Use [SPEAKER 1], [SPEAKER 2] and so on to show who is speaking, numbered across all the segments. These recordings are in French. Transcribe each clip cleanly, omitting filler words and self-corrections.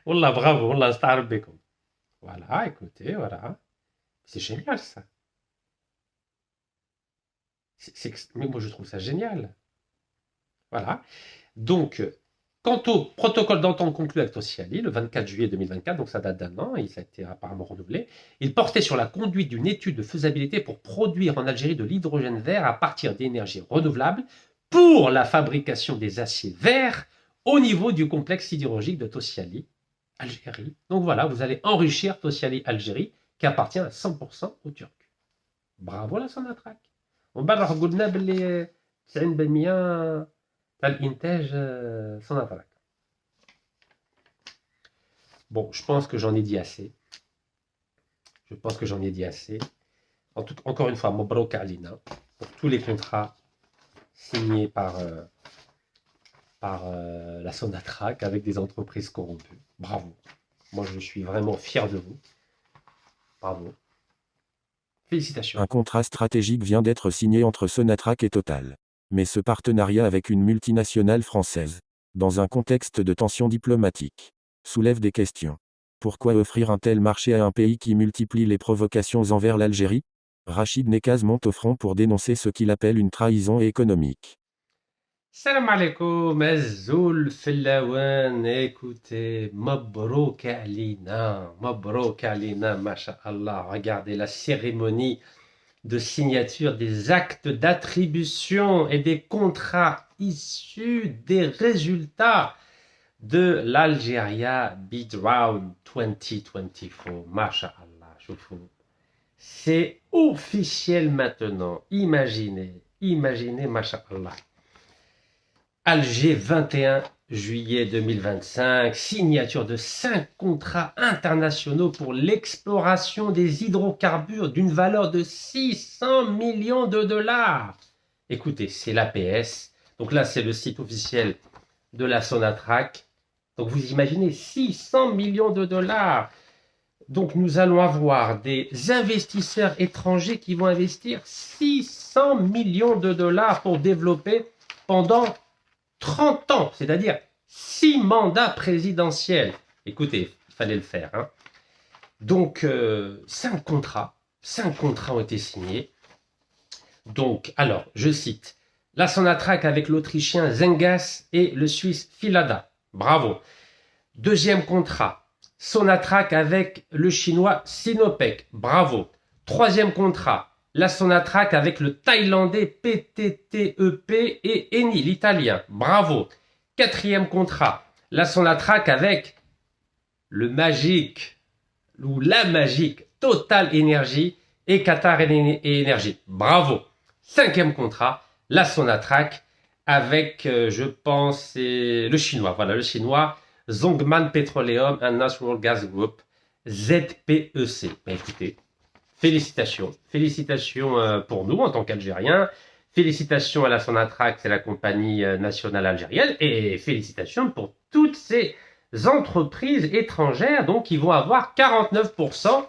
[SPEAKER 1] Wallah, bravo, wallah, استعرب بكم. Voilà, écoutez, voilà. C'est génial ça. Mais moi je trouve ça génial. Voilà. Donc, quant au protocole d'entente conclu avec Tossiali, le 24 juillet 2024, donc ça date d'un an, et ça a été apparemment renouvelé, il portait sur la conduite d'une étude de faisabilité pour produire en Algérie de l'hydrogène vert à partir d'énergies renouvelables pour la fabrication des aciers verts au niveau du complexe sidérurgique de Tossiali, Algérie. Donc voilà, vous allez enrichir Tossiali, Algérie, qui appartient à 100% aux Turcs. Bravo la Sonatrach. ومن قلنا باللي 90% تاع الانتاج Sonatrach. Bon, je pense que j'en ai dit assez. Je pense que j'en ai dit assez. Encore une fois, Mobrouk Alina, pour tous les contrats signés par la Sonatrach avec des entreprises corrompues. Bravo. Moi, je suis vraiment fier de vous. Bravo. Félicitations.
[SPEAKER 2] Un contrat stratégique vient d'être signé entre Sonatrach et Total. Mais ce partenariat avec une multinationale française, dans un contexte de tensions diplomatiques, soulève des questions. Pourquoi offrir un tel marché à un pays qui multiplie les provocations envers l'Algérie? Rachid Nekaz monte au front pour dénoncer ce qu'il appelle une trahison économique.
[SPEAKER 1] Salam alaikum, Azoul Fellawan, écoutez, Mabrouk Alina, masha'Allah, regardez la cérémonie de signature des actes d'attribution et des contrats issus des résultats de l'Algeria Bid Round 2024, masha'Allah, c'est officiel maintenant, imaginez, masha'Allah. Alger, 21 juillet 2025, signature de 5 contrats internationaux pour l'exploration des hydrocarbures d'une valeur de 600 millions de dollars. Écoutez, c'est l'APS. Donc là, c'est le site officiel de la Sonatrach. Donc vous imaginez, 600 millions de dollars. Donc nous allons avoir des investisseurs étrangers qui vont investir 600 millions de dollars pour développer pendant 30 ans, c'est-à-dire 6 mandats présidentiels. Écoutez, il fallait le faire. Hein. Donc, 5 contrats ont été signés. Donc, alors, je cite, la Sonatrach avec l'Autrichien Zengas et le Suisse Filada. Bravo. Deuxième contrat, Sonatrach avec le Chinois Sinopec. Bravo. Troisième contrat, la Sonatrach avec le Thaïlandais PTTEP et Eni, l'Italien. Bravo. Quatrième contrat, la Sonatrach avec le magique, ou la magique, Total Energy et Qatar Energy. Bravo. Cinquième contrat, la Sonatrach avec, je pense, le chinois. Voilà, le chinois, Zhongman Petroleum and Natural Gas Group, ZPEC. Ben, écoutez, félicitations. Félicitations pour nous en tant qu'Algériens. Félicitations à la Sonatrach, c'est la compagnie nationale algérienne. Et félicitations pour toutes ces entreprises étrangères donc, qui vont avoir 49%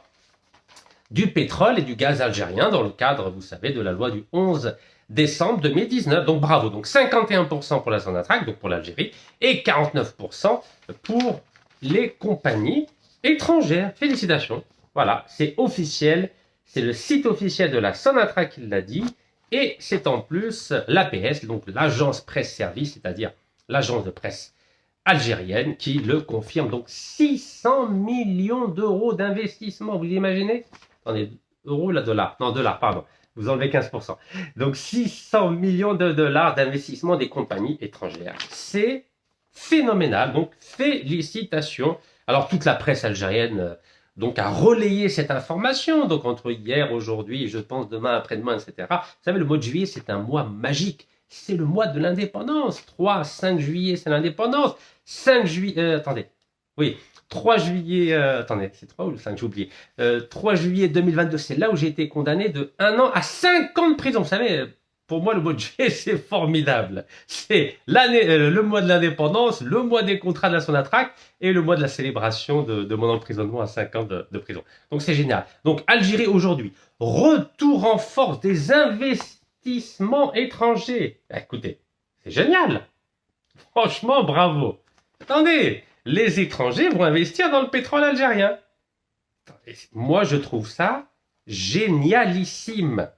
[SPEAKER 1] du pétrole et du gaz algérien dans le cadre, vous savez, de la loi du 11 décembre 2019. Donc bravo. Donc 51% pour la Sonatrach, donc pour l'Algérie, et 49% pour les compagnies étrangères. Félicitations. Voilà, c'est officiel. C'est le site officiel de la Sonatrach qui l'a dit. Et c'est en plus l'APS, donc l'agence presse service, c'est-à-dire l'agence de presse algérienne, qui le confirme. Donc 600 millions d'euros d'investissement, vous imaginez? Attendez, euros là, dollars? Non, dollars, pardon. Vous enlevez 15%. Donc 600 millions de dollars d'investissement des compagnies étrangères. C'est phénoménal. Donc félicitations. Alors toute la presse algérienne donc a relayé cette information. Donc entre hier, aujourd'hui, je pense demain, après-demain, etc. Vous savez, le mois de juillet, c'est un mois magique. C'est le mois de l'indépendance. 3, 5 juillet, c'est l'indépendance. 5 juillet, attendez. Oui, 3 juillet, attendez, c'est 3 ou le 5, j'ai oublié. 3 juillet 2022, c'est là où j'ai été condamné de 1 an à 5 ans de prison. Vous savez, pour moi, le mois de juillet, c'est formidable. C'est l'année, le mois de l'indépendance, le mois des contrats de la Sonatrach et le mois de la célébration de mon emprisonnement à 5 ans de prison. Donc c'est génial. Donc Algérie aujourd'hui, retour en force des investissements étrangers. Écoutez, c'est génial. Franchement, bravo. Attendez, les étrangers vont investir dans le pétrole algérien. Moi, je trouve ça génialissime.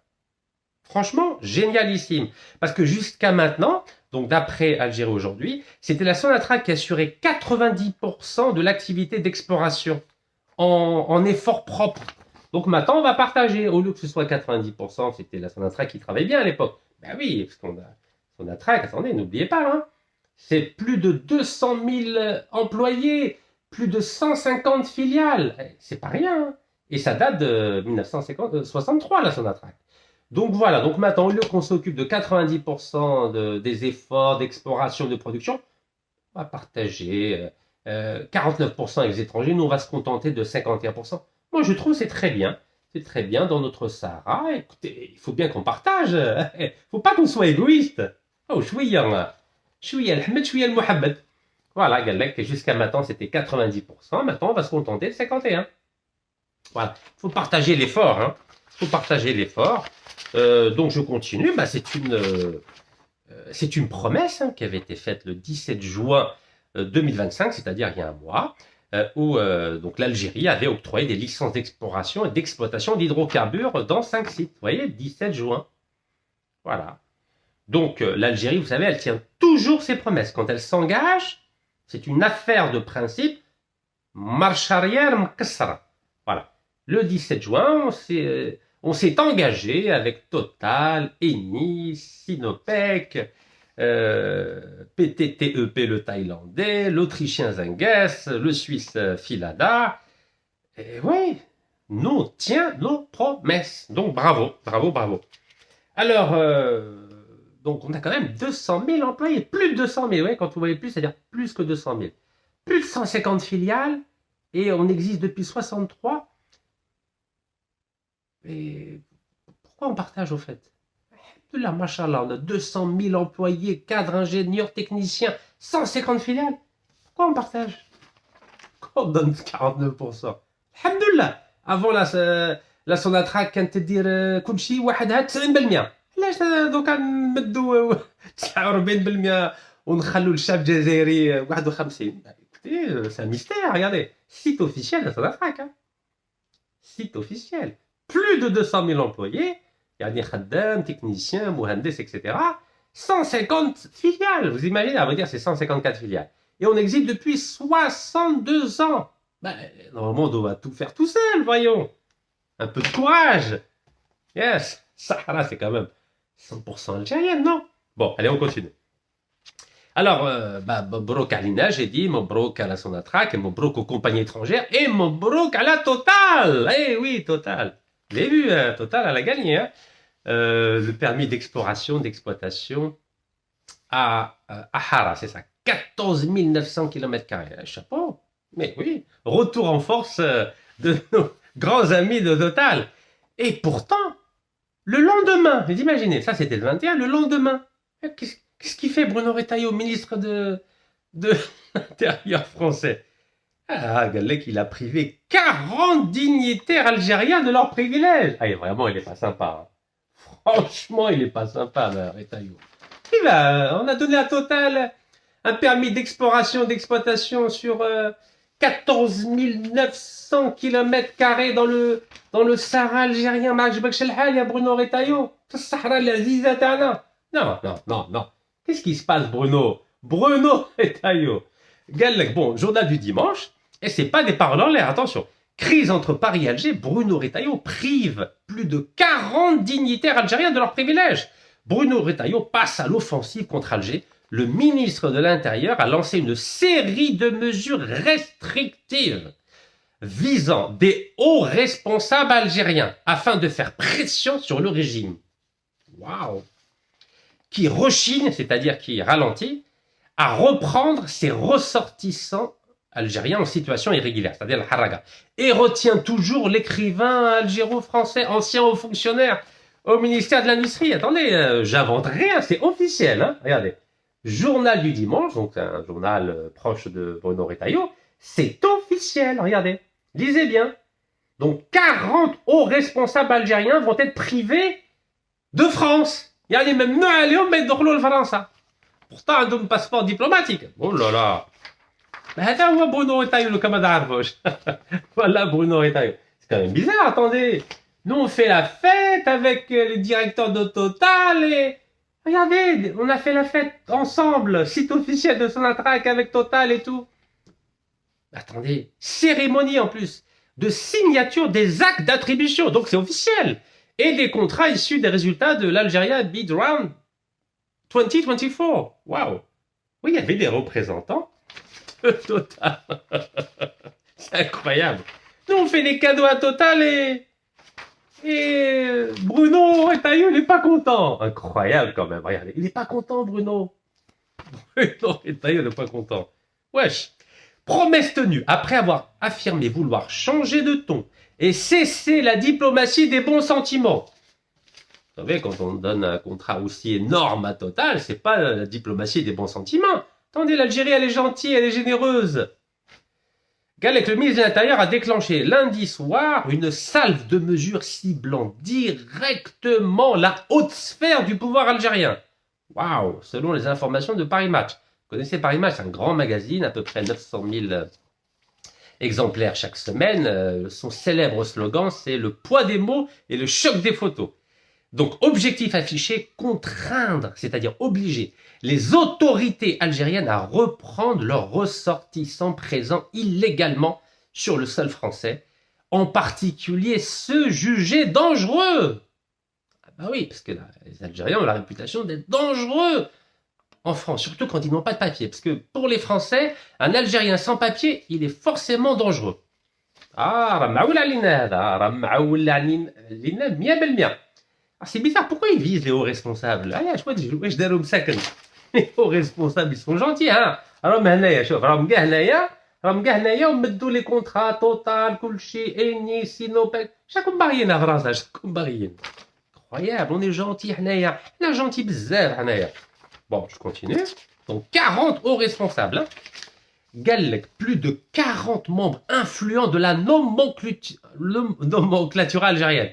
[SPEAKER 1] Franchement, génialissime. Parce que jusqu'à maintenant, donc d'après Algérie aujourd'hui, c'était la Sonatrach qui assurait 90% de l'activité d'exploration en effort propre. Donc maintenant, on va partager. Au lieu que ce soit 90%, c'était la Sonatrach qui travaillait bien à l'époque. Ben oui, parce qu'on a Sonatrach, attendez, n'oubliez pas, hein, c'est plus de 200 000 employés, plus de 150 filiales. C'est pas rien. Hein. Et ça date de 1963, la Sonatrach. Donc voilà, donc maintenant, au lieu qu'on s'occupe de 90% des efforts d'exploration, de production, on va partager 49% avec les étrangers. Nous, on va se contenter de 51%. Moi, je trouve que c'est très bien. C'est très bien dans notre Sahara. Écoutez, il faut bien qu'on partage. Il ne faut pas qu'on soit égoïste. Oh, chouïa al-Ahmed, chouïa al-Mohamed. Voilà, Galek, jusqu'à maintenant, c'était 90%. Maintenant, on va se contenter de 51%. Voilà, il faut partager l'effort. Hein. Il faut partager l'effort. Donc, je continue. Bah, c'est une promesse hein, qui avait été faite le 17 juin 2025, c'est-à-dire il y a un mois, où donc l'Algérie avait octroyé des licences d'exploration et d'exploitation d'hydrocarbures dans 5 sites. Vous voyez, 17 juin. Voilà. Donc l'Algérie, vous savez, elle tient toujours ses promesses. Quand elle s'engage, c'est une affaire de principe. Marche arrière, mkassara. Voilà. Le 17 juin, on s'est engagé avec Total, Eni, Sinopec, PTTEP le Thaïlandais, l'Autrichien Zenges, le Suisse Filada. Et oui, nous on tient nos promesses. Donc bravo, bravo, bravo. Alors, donc on a quand même 200 000 employés, plus de 200 000, ouais, quand vous voyez plus, c'est-à-dire plus que 200 000. Plus de 150 filiales, et on existe depuis 63. Et pourquoi on partage au fait? Là, machallah, on a 200 000 employés, cadres, ingénieurs, techniciens, 150 filiales. Pourquoi on partage? Pourquoi on donne 49%? Alhamdoulilah. Avant la Sonatrach كانت تدير كل شيء وحدها 90%. علاش دوكا نمدوا 49% ونخلوا الشعب الجزائري 51. Écoutez, c'est un mystère, regardez. Site officiel de la Sonatrach. Hein. Site officiel. Plus de 200 000 employés. Il y a des khaddam, techniciens, mohandes, etc. 150 filiales. Vous imaginez, à vrai dire, c'est 154 filiales. Et on existe depuis 62 ans. Ben, normalement, on doit tout faire tout seul, voyons. Un peu de courage. Yes. Sahara, c'est quand même 100% algérienne, non? Bon, allez, on continue. Alors, Mobrouk à l'INA, j'ai dit, Mobrouk à la Sonatrach, Mobrouk aux compagnies étrangères, et Mobrouk à la Total. Eh oui, Total. Vous avez vu, Total, elle a gagné. Hein. Le permis d'exploration, d'exploitation à Hara, c'est ça. 14 900 km². Chapeau. Mais oui, retour en force de nos grands amis de Total. Et pourtant, le lendemain, vous imaginez, ça c'était le 21, le lendemain, qu'est-ce qu'il fait Bruno Retailleau, ministre de l'Intérieur français? Ah, Galek, il a privé 40 dignitaires algériens de leurs privilèges. Ah, vraiment, il est pas sympa. Hein. Franchement, il est pas sympa, Retailleau. On a donné à Total un permis d'exploration, d'exploitation sur 14 900 km² dans le Sahara algérien. Il y a Bruno Retailleau. Sahara l'Aziza Tana. Non. Qu'est-ce qui se passe, Bruno Retailleau. Galek, bon, journal du dimanche. Et c'est pas des paroles en l'air, attention. Crise entre Paris et Alger, Bruno Retailleau prive plus de 40 dignitaires algériens de leurs privilèges. Bruno Retailleau passe à l'offensive contre Alger. Le ministre de l'Intérieur a lancé une série de mesures restrictives visant des hauts responsables algériens afin de faire pression sur le régime. Waouh! Qui rechigne, c'est-à-dire qui ralentit, à reprendre ses ressortissants algériens en situation irrégulière, c'est-à-dire le haraga, et retient toujours l'écrivain algéro-français, ancien haut fonctionnaire au ministère de l'Industrie. Attendez, j'invente rien, c'est officiel. Hein. Regardez, journal du dimanche, donc un journal proche de Bruno Retailleau, c'est officiel, regardez, lisez bien. Donc 40 hauts responsables algériens vont être privés de France. Il y a les mêmes noms, mais de France. Pourtant, un passeport diplomatique. Oh là là. هذا هو Bruno Retailleau لو كما تعرفوش. Voilà Bruno Retailleau. C'est quand même bizarre, attendez. Nous on fait la fête avec les directeurs de Total et regardez, on a fait la fête ensemble, site officiel de Sonatrach avec Total et tout. Attendez, cérémonie en plus de signature des actes d'attribution, donc c'est officiel, et des contrats issus des résultats de l'Algeria Bid Round 2024. Waouh. Oui, il y avait des représentants. Total. C'est incroyable. Nous, on fait des cadeaux à Total et Bruno Retailleau, il n'est pas content. Incroyable quand même. Regardez, il n'est pas content, Bruno. Bruno Retailleau n'est pas content. Wesh. Promesse tenue. Après avoir affirmé vouloir changer de ton et cesser la diplomatie des bons sentiments. Vous savez, quand on donne un contrat aussi énorme à Total, c'est pas la diplomatie des bons sentiments. Attendez, l'Algérie, elle est gentille, elle est généreuse. Galek, le ministre de l'Intérieur, a déclenché lundi soir une salve de mesures ciblant directement la haute sphère du pouvoir algérien. Waouh, selon les informations de Paris Match. Vous connaissez Paris Match, c'est un grand magazine, à peu près 900 000 exemplaires chaque semaine. Son célèbre slogan, c'est le poids des mots et le choc des photos. Donc, objectif affiché, contraindre, c'est-à-dire obliger les autorités algériennes à reprendre leurs ressortissants présents illégalement sur le sol français, en particulier ceux jugés dangereux. Ah bah oui, parce que là, les Algériens ont la réputation d'être dangereux en France, surtout quand ils n'ont pas de papier. Parce que pour les Français, un Algérien sans papier, il est forcément dangereux. Ah, ramaoula lina hada, ramaoula lina 100%. C'est bizarre, pourquoi ils visent les hauts responsables? Les hauts responsables, ils sont gentils, hein. راهم هنايا شوف راهم كاع هنايا ومدوا لي كونترا توتال كلشي اني سينوبيك شاكم باغيين يا فرنسا شاكم باغيين. Incroyable, on est gentil هنايا, حنا gentil بزاف هنايا. Bon, je continue. Donc 40 hauts responsables, hein. Galek, plus de 40 membres influents de la nomenclature algérienne.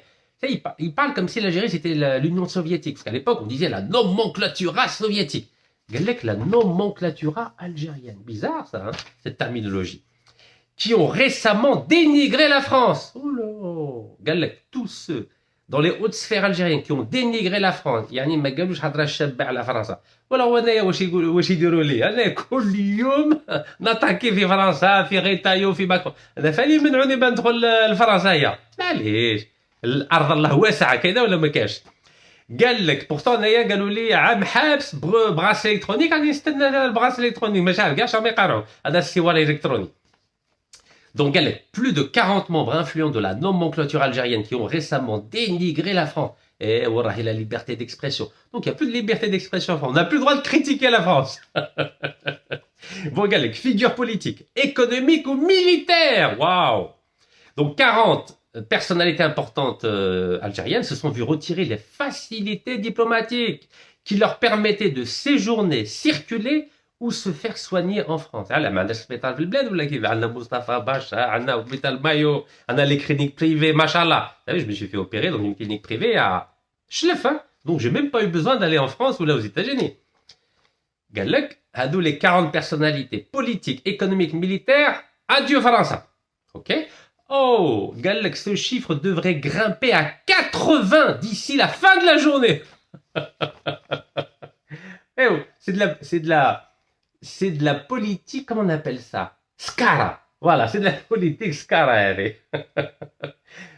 [SPEAKER 1] Il parle comme si l'Algérie c'était l'Union soviétique, parce qu'à l'époque on disait la nomenclatura soviétique. Galek, la nomenclatura algérienne. Bizarre ça, hein, cette terminologie. Qui ont récemment dénigré la France. Oh là, Galek, tous ceux dans les hautes sphères algériennes qui ont dénigré la France. يعني ما قالوش حضره الشابة على فرنسا. ولا هو انايا واش يديروا لي؟ انا كل يوم نطاكي في فرنسا في غيتايو في ماكرون. انا فالي يمنعوني بان ندخل لفرنسا. معليش. الارض الله واسعه كذا ولا ما كاش. قال لك بورتون انايا قالوا لي عام حابس بغاس الكترونيك راني نستنى البغاس الكترونيك مش عارف كاع شنو يقرعوا هذا السوار الالكتروني. Donc, plus de 40 membres influents de la nomenclature algérienne qui ont récemment dénigré la France. Et la liberté d'expression. Donc, il n'y a plus de liberté d'expression en France. On n'a plus le droit de critiquer la France. Bon, Galek, figure politique, économique ou militaire. Waouh. Donc, 40 personnalités importantes algériennes se sont vues retirer les facilités diplomatiques qui leur permettaient de séjourner, circuler ou se faire soigner en France. Là, ما عندناش سبيطار في البلاد ولا كيف؟ عندنا مصطفى باشا, عندنا hôpital Mayo, عندنا les cliniques privées, machallah. Vous savez, je me suis fait opérer dans une clinique privée à Schlef, hein. Donc j'ai même pas eu besoin d'aller en France ou là aux États-Unis. Galek, hadou les 40 personnalités politiques, économiques, militaires, adieu France. OK? Oh, Galek, ce chiffre devrait grimper à 80 d'ici la fin de la journée. Eh oh, c'est de la politique, comment on appelle ça? Skara. Voilà, c'est de la politique Skara.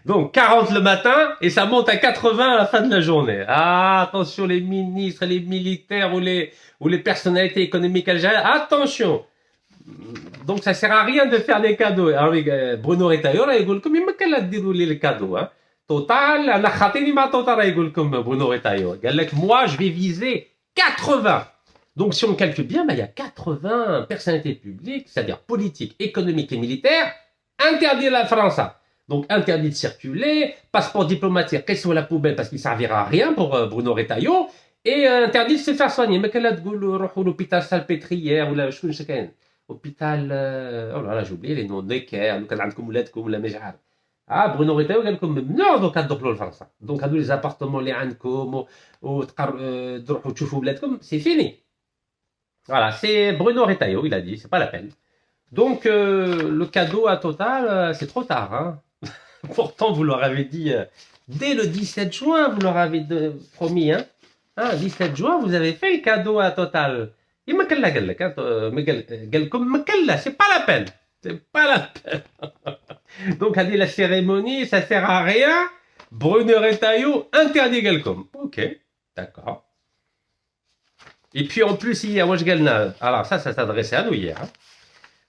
[SPEAKER 1] Donc, 40 le matin et ça monte à 80 à la fin de la journée. Ah, attention les ministres, les militaires ou les personnalités économiques algériennes. Attention. Donc, ça sert à rien de faire des cadeaux. Alors, Bruno Retailleau, il dit comme il m'a qu'à dire les cadeaux. Hein. Total, on a khatini ma total, il dit comme Bruno Retailleau. Moi, je vais viser 80. Donc, si on calcule bien, il y a 80 personnalités publiques, c'est-à-dire politiques, économiques et militaires, interdits à la France. Donc, interdit de circuler, passeport diplomatique, qu'est-ce que la poubelle parce qu'il ne servira à rien pour Bruno Retailleau, et interdit de se faire soigner. Mais qu'elle a dit l'hôpital Salpêtrière ou la hôpital, oh là là, j'ai oublié les noms, Necker, ou كان ولادكم ولا مش عارف. Ah, Bruno Retailleau قال لكم ممنوع دوكا تدخلوا لفرنسا. Donc, هادو les appartements اللي عندكم وتروحوا تشوفوا ولادكم, c'est fini. Voilà, c'est Bruno Retailleau, il a dit, c'est pas la peine. Donc, le cadeau à Total, c'est trop tard. Hein. Pourtant, vous leur avez dit, dès le 17 juin, vous leur avez promis. Hein. 17 juin, vous avez fait le cadeau à Total. Et c'est pas la peine. C'est pas la peine. Donc, a dit la cérémonie, ça sert à rien. Bruno Retailleau interdit Galcom. Ok, d'accord. Et puis en plus, il y a Waj Galna. Alors ça s'adressait à nous hier. Hein.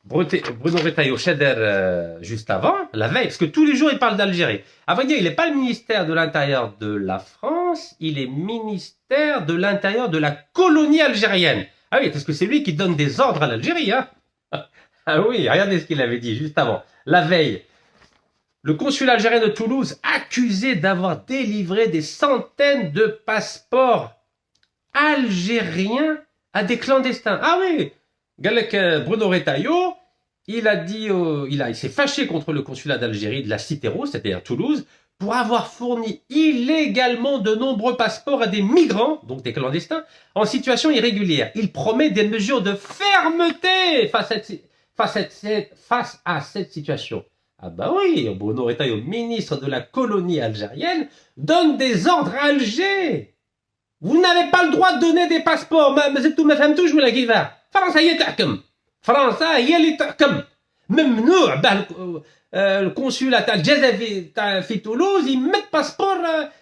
[SPEAKER 1] Bruno Retailleau, Cheder, juste avant, la veille, parce que tous les jours il parle d'Algérie. À vrai dire, il n'est pas le ministère de l'Intérieur de la France, il est ministère de l'Intérieur de la colonie algérienne. Ah oui, parce que c'est lui qui donne des ordres à l'Algérie. Hein. Ah oui, regardez ce qu'il avait dit juste avant. La veille, le consulat algérien de Toulouse accusé d'avoir délivré des centaines de passeports algériens à des clandestins. Ah oui, Bruno Retailleau, il a dit, il s'est fâché contre le consulat d'Algérie de la Cité Rose, c'est-à-dire Toulouse, pour avoir fourni illégalement de nombreux passeports à des migrants, donc des clandestins, en situation irrégulière. Il promet des mesures de fermeté face à cette situation. Ah bah oui, Bruno Retailleau, ministre de la colonie algérienne, donne des ordres à Alger. Vous n'avez pas le droit de donner des passeports. ما فهمتوش ولا كيفاه. فرنسا هي تحكم. فرنسا هي اللي تحكم. ممنوع باه القنصلة تاع الجزائر في تولوز يمد باسبور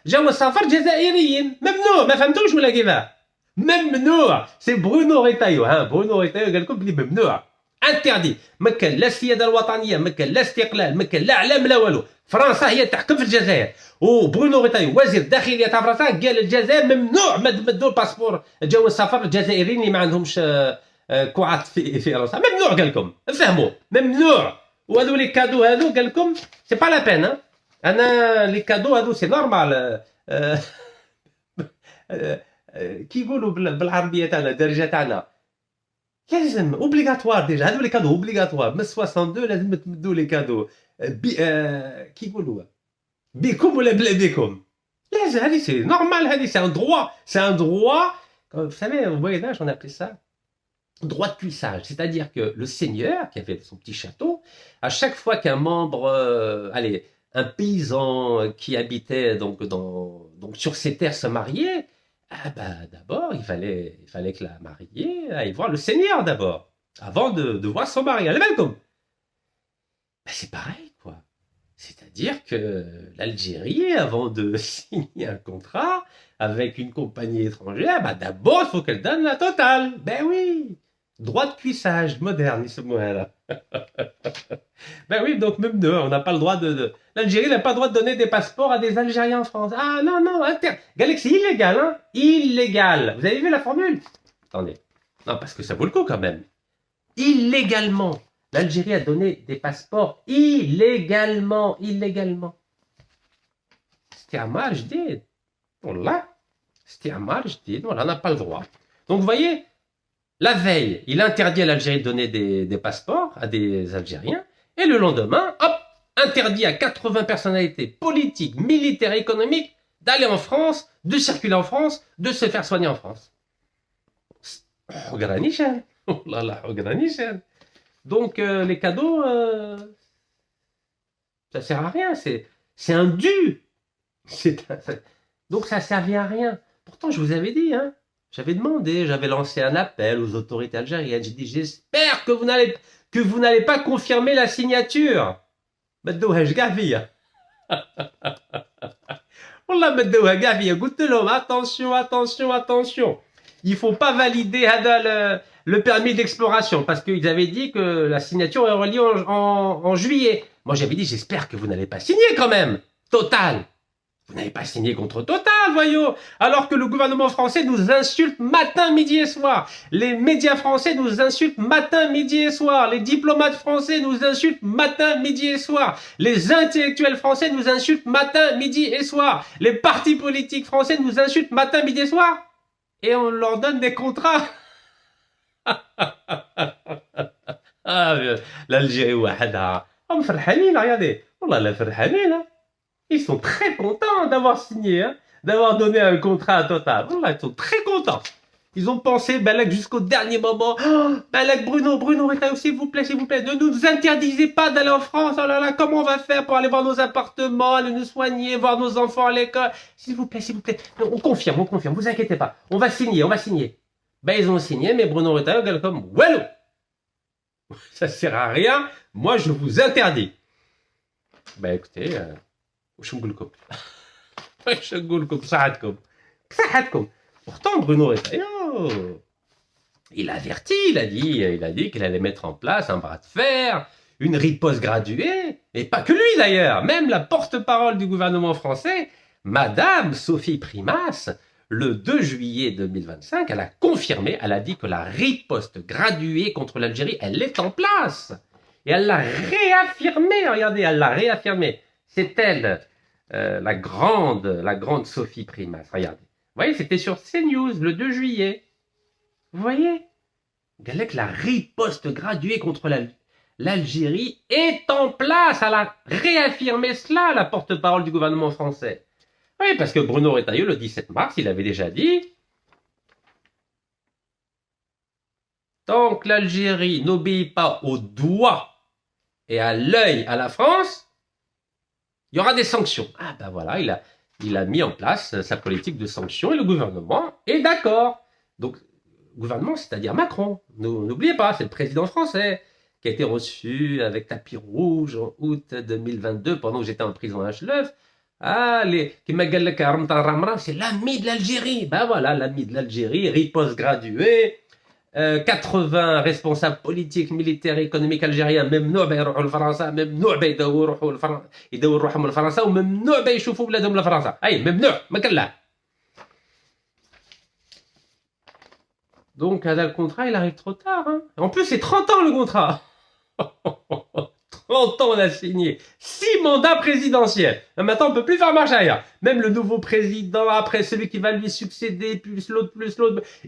[SPEAKER 1] جواز سفر جزائريين. ممنوع ما فهمتوش ولا كيفاه. ممنوع. سي برونو ريتايو برونو ريتايو قال لكم بلي ممنوع. انتردي. ما كان لا السيادة الوطنية، ما كان لا استقلال، ما كان لا اعلام لا والو. فرنسا هي تحكم في الجزائر. وبرونو ريتايو وزير الداخليه تاع فرنسا قال الجزائر ممنوع مدوا الباسبور جواز سفر الجزائريين اللي ما عندهمش كوعات في فرنسا. ممنوع قال لكم فهموا ممنوع. وهذو لي كادو هذو قال لكم سي با لا بين. انا لي كادو هذو سي نورمال. كي يقولوا بالعربيه تاعنا الدارجه تاعنا لازم اوبليغاتوار ديجا. هذو لي كادو اوبليغاتوار من 62 لازم تمدوا لي كادو كي يقولوا بكم ولا بلا بكم. لازم هذه سي نورمال. هذه سي ان دروا. سي un droit. Vous savez, au Moyen-Âge, on appelait ça droit de cuissage. C'est-à-dire que le seigneur, qui avait son petit château, à chaque fois qu'un membre, un paysan qui habitait donc sur ses terres se mariait, d'abord, il fallait que la mariée aille voir le seigneur d'abord, avant de voir son mari. Allez, welcome. C'est pareil, quoi. C'est-à-dire que l'Algérie, avant de signer un contrat avec une compagnie étrangère, d'abord, il faut qu'elle donne la totale. Ben oui, droit de cuissage moderne, ce mot-là. Ben oui, donc même nous, on n'a pas le droit L'Algérie n'a pas le droit de donner des passeports à des Algériens en France. Ah non, Galaxy, c'est illégal, hein. Illégal. Vous avez vu la formule? Attendez. Non, parce que ça vaut le coup quand même. Illégalement. L'Algérie a donné des passeports illégalement. Stiamar jdid. Wallah. Stiamar jdid. Voilà, on n'a pas le droit. Donc vous voyez, la veille, il interdit à l'Algérie de donner des passeports à des Algériens. Et le lendemain, hop, interdit à 80 personnalités politiques, militaires, économiques d'aller en France, de circuler en France, de se faire soigner en France. Oh là là, donc les cadeaux, ça sert à rien, c'est un dû. Donc ça servait à rien. Pourtant je vous avais dit, hein, j'avais demandé, j'avais lancé un appel aux autorités algériennes. J'ai dit j'espère que vous n'allez pas confirmer la signature. بدوهاش كاع فيا. والله بدوها كاع فيا. قلت لهم attention. Il faut pas valider le permis d'exploration parce qu'ils avaient dit que la signature est reliée en juillet. Moi j'avais dit j'espère que vous n'allez pas signer quand même. Total. Vous n'avez pas signé contre Total, voyons. Alors que le gouvernement français nous insulte matin, midi et soir. Les médias français nous insultent matin, midi et soir. Les diplomates français nous insultent matin, midi et soir. Les intellectuels français nous insultent matin, midi et soir. Les partis politiques français nous insultent matin, midi et soir. Et on leur donne des contrats. L'Algérie, wahada. Oh, فرحانين, regardez. والله لا فرحانين. Ils sont très contents d'avoir signé, hein, d'avoir donné un contrat à Total. Voilà, ils sont très contents. Ils ont pensé, Balak, jusqu'au dernier moment. Oh, Balak, Bruno Retailleau, s'il vous plaît, ne nous interdisez pas d'aller en France. Oh là là, comment on va faire pour aller voir nos appartements, aller nous soigner, voir nos enfants à l'école? S'il vous plaît. On confirme, vous inquiétez pas. On va signer. Ben, ils ont signé, mais Bruno Retailleau, elle comme, Wallo! Ça sert à rien. Moi, je vous interdis. Ben, écoutez, je vous Pourtant, Bruno Retailleau, il a averti, il a dit qu'il allait mettre en place un bras de fer, une riposte graduée, et pas que lui d'ailleurs, même la porte-parole du gouvernement français, Madame Sophie Primas, le 2 juillet 2025, elle a confirmé, elle a dit que la riposte graduée contre l'Algérie, elle est en place. Et elle l'a réaffirmé, regardez, elle l'a réaffirmé. C'est elle, la grande Sophie Primas, regardez. Vous voyez, c'était sur CNews le 2 juillet. Vous voyez, Galec, la riposte graduée contre l'Algérie est en place. Elle a réaffirmé cela, la porte-parole du gouvernement français. Oui, parce que Bruno Retailleau, le 17 mars, il avait déjà dit tant que l'Algérie n'obéit pas au doigt et à l'œil à la France, il y aura des sanctions. Ah ben voilà, il a mis en place sa politique de sanctions et le gouvernement est d'accord. Donc, gouvernement, c'est-à-dire Macron. N'oubliez pas, c'est le président français qui a été reçu avec tapis rouge en août 2022 pendant que j'étais en prison à Hacheleuf. Ah, c'est l'ami de l'Algérie. Ben voilà, l'ami de l'Algérie, riposte graduée. 80 responsables politiques, militaires, économiques algériens ممنوع يروحوا لفرنسا ممنوع يدوروا روحهم لفرنسا وممنوع يشوفوا بلادهم لفرنسا اي ممنوع ما كان لا. Donc le contrat il arrive trop tard hein. En plus c'est 30 ans le contrat. 30 ans on a signé 6 mandats présidentiels. Maintenant on peut plus faire marche arrière. Même le nouveau président, après celui qui va lui succéder, plus l'autre,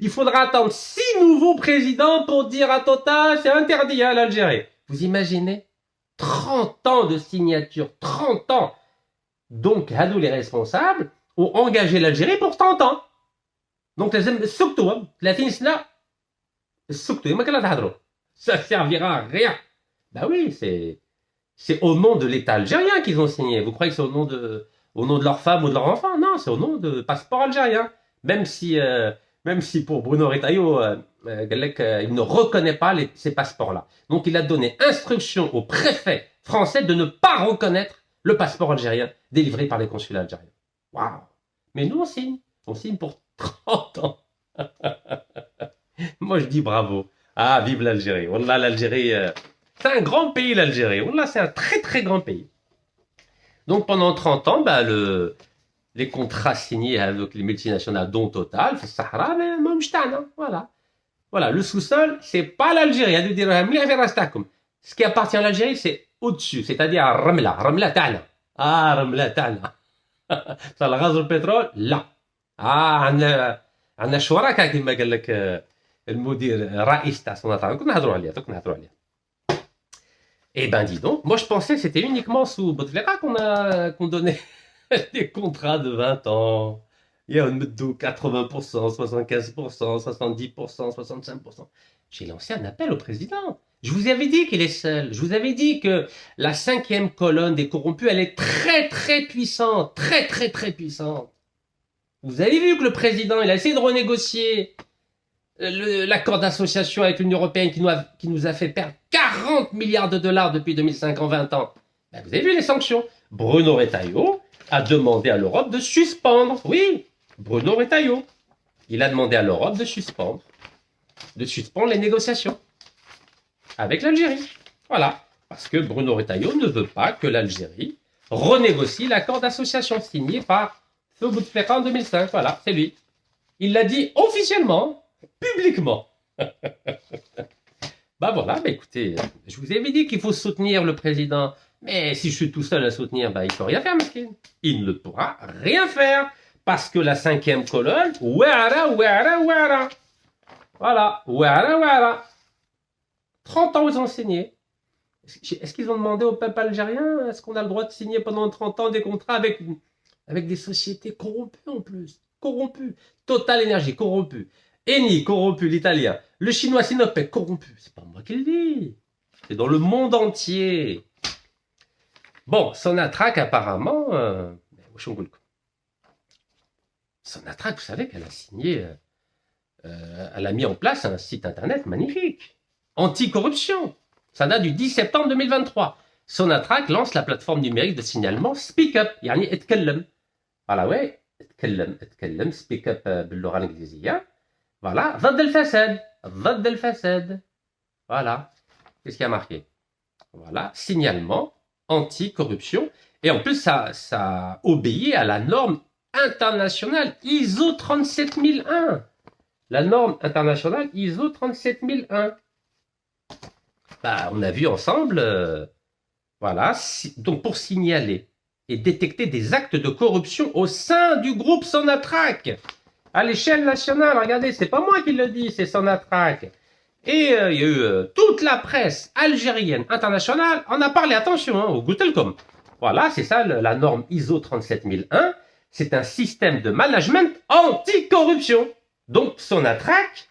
[SPEAKER 1] il faudra attendre 6 nouveaux présidents pour dire à Total, c'est interdit à l'Algérie. Vous imaginez 30 ans de signature, 30 ans. Donc Hadou les responsables ont engagé l'Algérie pour 30 ans. Donc ça servira à rien. Bah oui, c'est au nom de l'État algérien qu'ils ont signé. Vous croyez que c'est au nom de leur femme ou de leur enfant? Non, c'est au nom de passeport algérien. Même si pour Bruno Retailleau, il ne reconnaît pas ces passeports-là. Donc il a donné instruction au préfet français de ne pas reconnaître le passeport algérien délivré par les consulats algériens. Waouh! Mais nous, on signe pour 30 ans. Moi, je dis bravo. Ah, vive l'Algérie. Wallah, l'Algérie... c'est un grand pays, l'Algérie. Là, c'est un très, très grand pays. Donc, pendant 30 ans, bah, les contrats signés avec les multinationales, dont Total, le Sahara, voilà. Voilà, le sous-sol, c'est pas l'Algérie. Ce qui appartient à l'Algérie, c'est au-dessus, c'est-à-dire à Ramla. Ramla Ta'ala. Ah, Ramla Ta'ala. Ça, le gaz ou le pétrole, là. Ah, عندنا شركاء كما قال لك المدير الرئيس تاع سوناطار كنا نهضروا عليها Eh ben dis donc, moi je pensais que c'était uniquement sous Bouteflika qu'on donnait des contrats de 20 ans. Il y a 80%, 75%, 70%, 65%. J'ai lancé un appel au président. Je vous avais dit qu'il est seul. Je vous avais dit que la 5e colonne des corrompus, elle est très très puissante. Très très très puissante. Vous avez vu que le président, il a essayé de renégocier l'accord d'association avec l'Union européenne qui nous a fait perdre 40 milliards de dollars depuis 2005 en 20 ans. Ben, vous avez vu les sanctions. Bruno Retailleau a demandé à l'Europe de suspendre. Oui, Bruno Retailleau. Il a demandé à l'Europe de suspendre les négociations avec l'Algérie. Voilà. Parce que Bruno Retailleau ne veut pas que l'Algérie renégocie l'accord d'association signé par Feu Bouteflika en 2005. Voilà, c'est lui. Il l'a dit officiellement. Publiquement. Bah voilà, bah écoutez, je vous avais dit qu'il faut soutenir le président. Mais si je suis tout seul à soutenir, bah il ne peut rien faire, Meskin. Il ne pourra rien faire. Parce que la 5e colonne, ouara. Voilà, ouara. 30 ans, ils ont signé. Est-ce qu'ils ont demandé au peuple algérien, est-ce qu'on a le droit de signer pendant 30 ans des contrats avec des sociétés corrompues en plus? Corrompues. Total Énergie, corrompues. Eni, corrompu, l'italien. Le chinois Sinopec, corrompu. C'est pas moi qui le dis. C'est dans le monde entier. Bon, Sonatrach, apparemment... Sonatrach, vous savez qu'elle a signé... elle a mis en place un site internet magnifique. Anti-corruption. Ça date du 10 septembre 2023. Sonatrach lance la plateforme numérique de signalement Speak Up. يعني اتكلم. Voilà, ouais. اتكلم. Speak Up باللغة الإنجليزية. Voilà. ضد الفساد. ضد الفساد. Voilà. Qu'est-ce qui a marqué? Voilà. Signalement anti-corruption. Et en plus, ça obéit à la norme internationale ISO 37001. La norme internationale ISO 37001. Bah, on a vu ensemble, voilà, donc pour signaler et détecter des actes de corruption au sein du groupe Sonatrach, à l'échelle nationale. Regardez, c'est pas moi qui le dis, c'est Sonatrach. Et il y a eu toute la presse algérienne internationale en a parlé, attention, hein, au Gootelcom. Voilà, c'est ça la norme ISO 37001. C'est un système de management anti-corruption. Donc Sonatrach,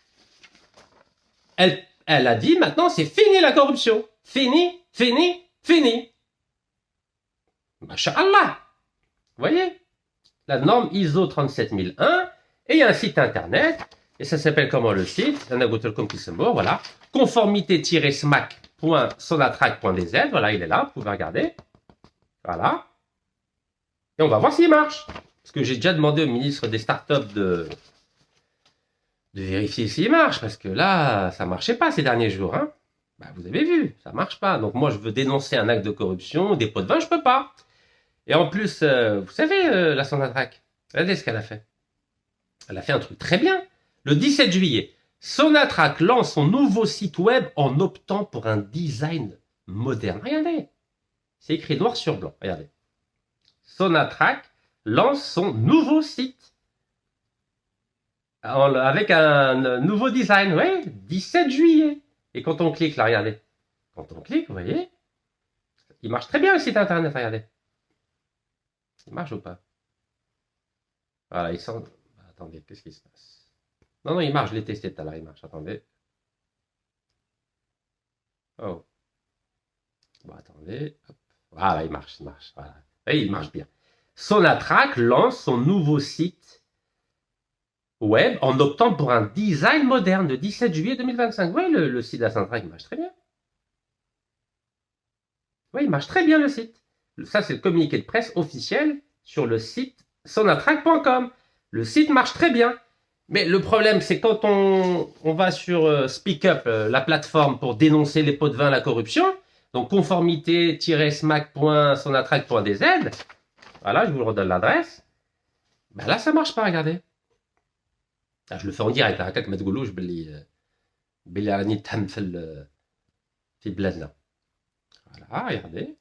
[SPEAKER 1] elle a dit maintenant c'est fini la corruption. Fini, fini, fini. Masha'Allah. Vous voyez? La norme ISO 37001. Et il y a un site internet. Et ça s'appelle comment le site? Voilà. Conformité-smac.sonatrach.dz. Voilà, il est là. Vous pouvez regarder. Voilà. Et on va voir s'il marche. Parce que j'ai déjà demandé au ministre des startups de vérifier s'il marche, parce que là, ça marchait pas ces derniers jours. Hein. Bah, vous avez vu, ça marche pas. Donc moi, je veux dénoncer un acte de corruption, des pots de vin, je peux pas. Et en plus, vous savez, la Sonatrach, regardez ce qu'elle a fait. Elle a fait un truc très bien. Le 17 juillet, Sonatrach lance son nouveau site web en optant pour un design moderne. Regardez, c'est écrit noir sur blanc. Regardez. Sonatrach lance son nouveau site. Avec un nouveau design, oui, 17 juillet. Et quand on clique, là, regardez. Quand on clique, vous voyez, il marche très bien le site internet, regardez. Il marche ou pas? Voilà, il sent... Attendez, qu'est-ce qui se passe? Non, il marche, je l'ai testé tout à l'heure, il marche, attendez. Oh. Bon, attendez. Hop. Voilà, il marche, voilà. Oui, il marche bien. Sonatrach lance son nouveau site web en optant pour un design moderne le 17 juillet 2025. Oui, le site de la Sonatrach marche très bien. Oui, il marche très bien le site. Ça, c'est le communiqué de presse officiel sur le site sonatrach.com. Le site marche très bien. Mais le problème, c'est quand on va sur Speak Up, la plateforme pour dénoncer les pots de vin, la corruption, donc conformité-smac.sonatrach.dz, voilà, je vous redonne l'adresse. Ben là, ça marche pas, regardez. Ah, je le fais en direct, là, كما تقولوش باللي راني نتهم في بلادنا. Voilà, regardez.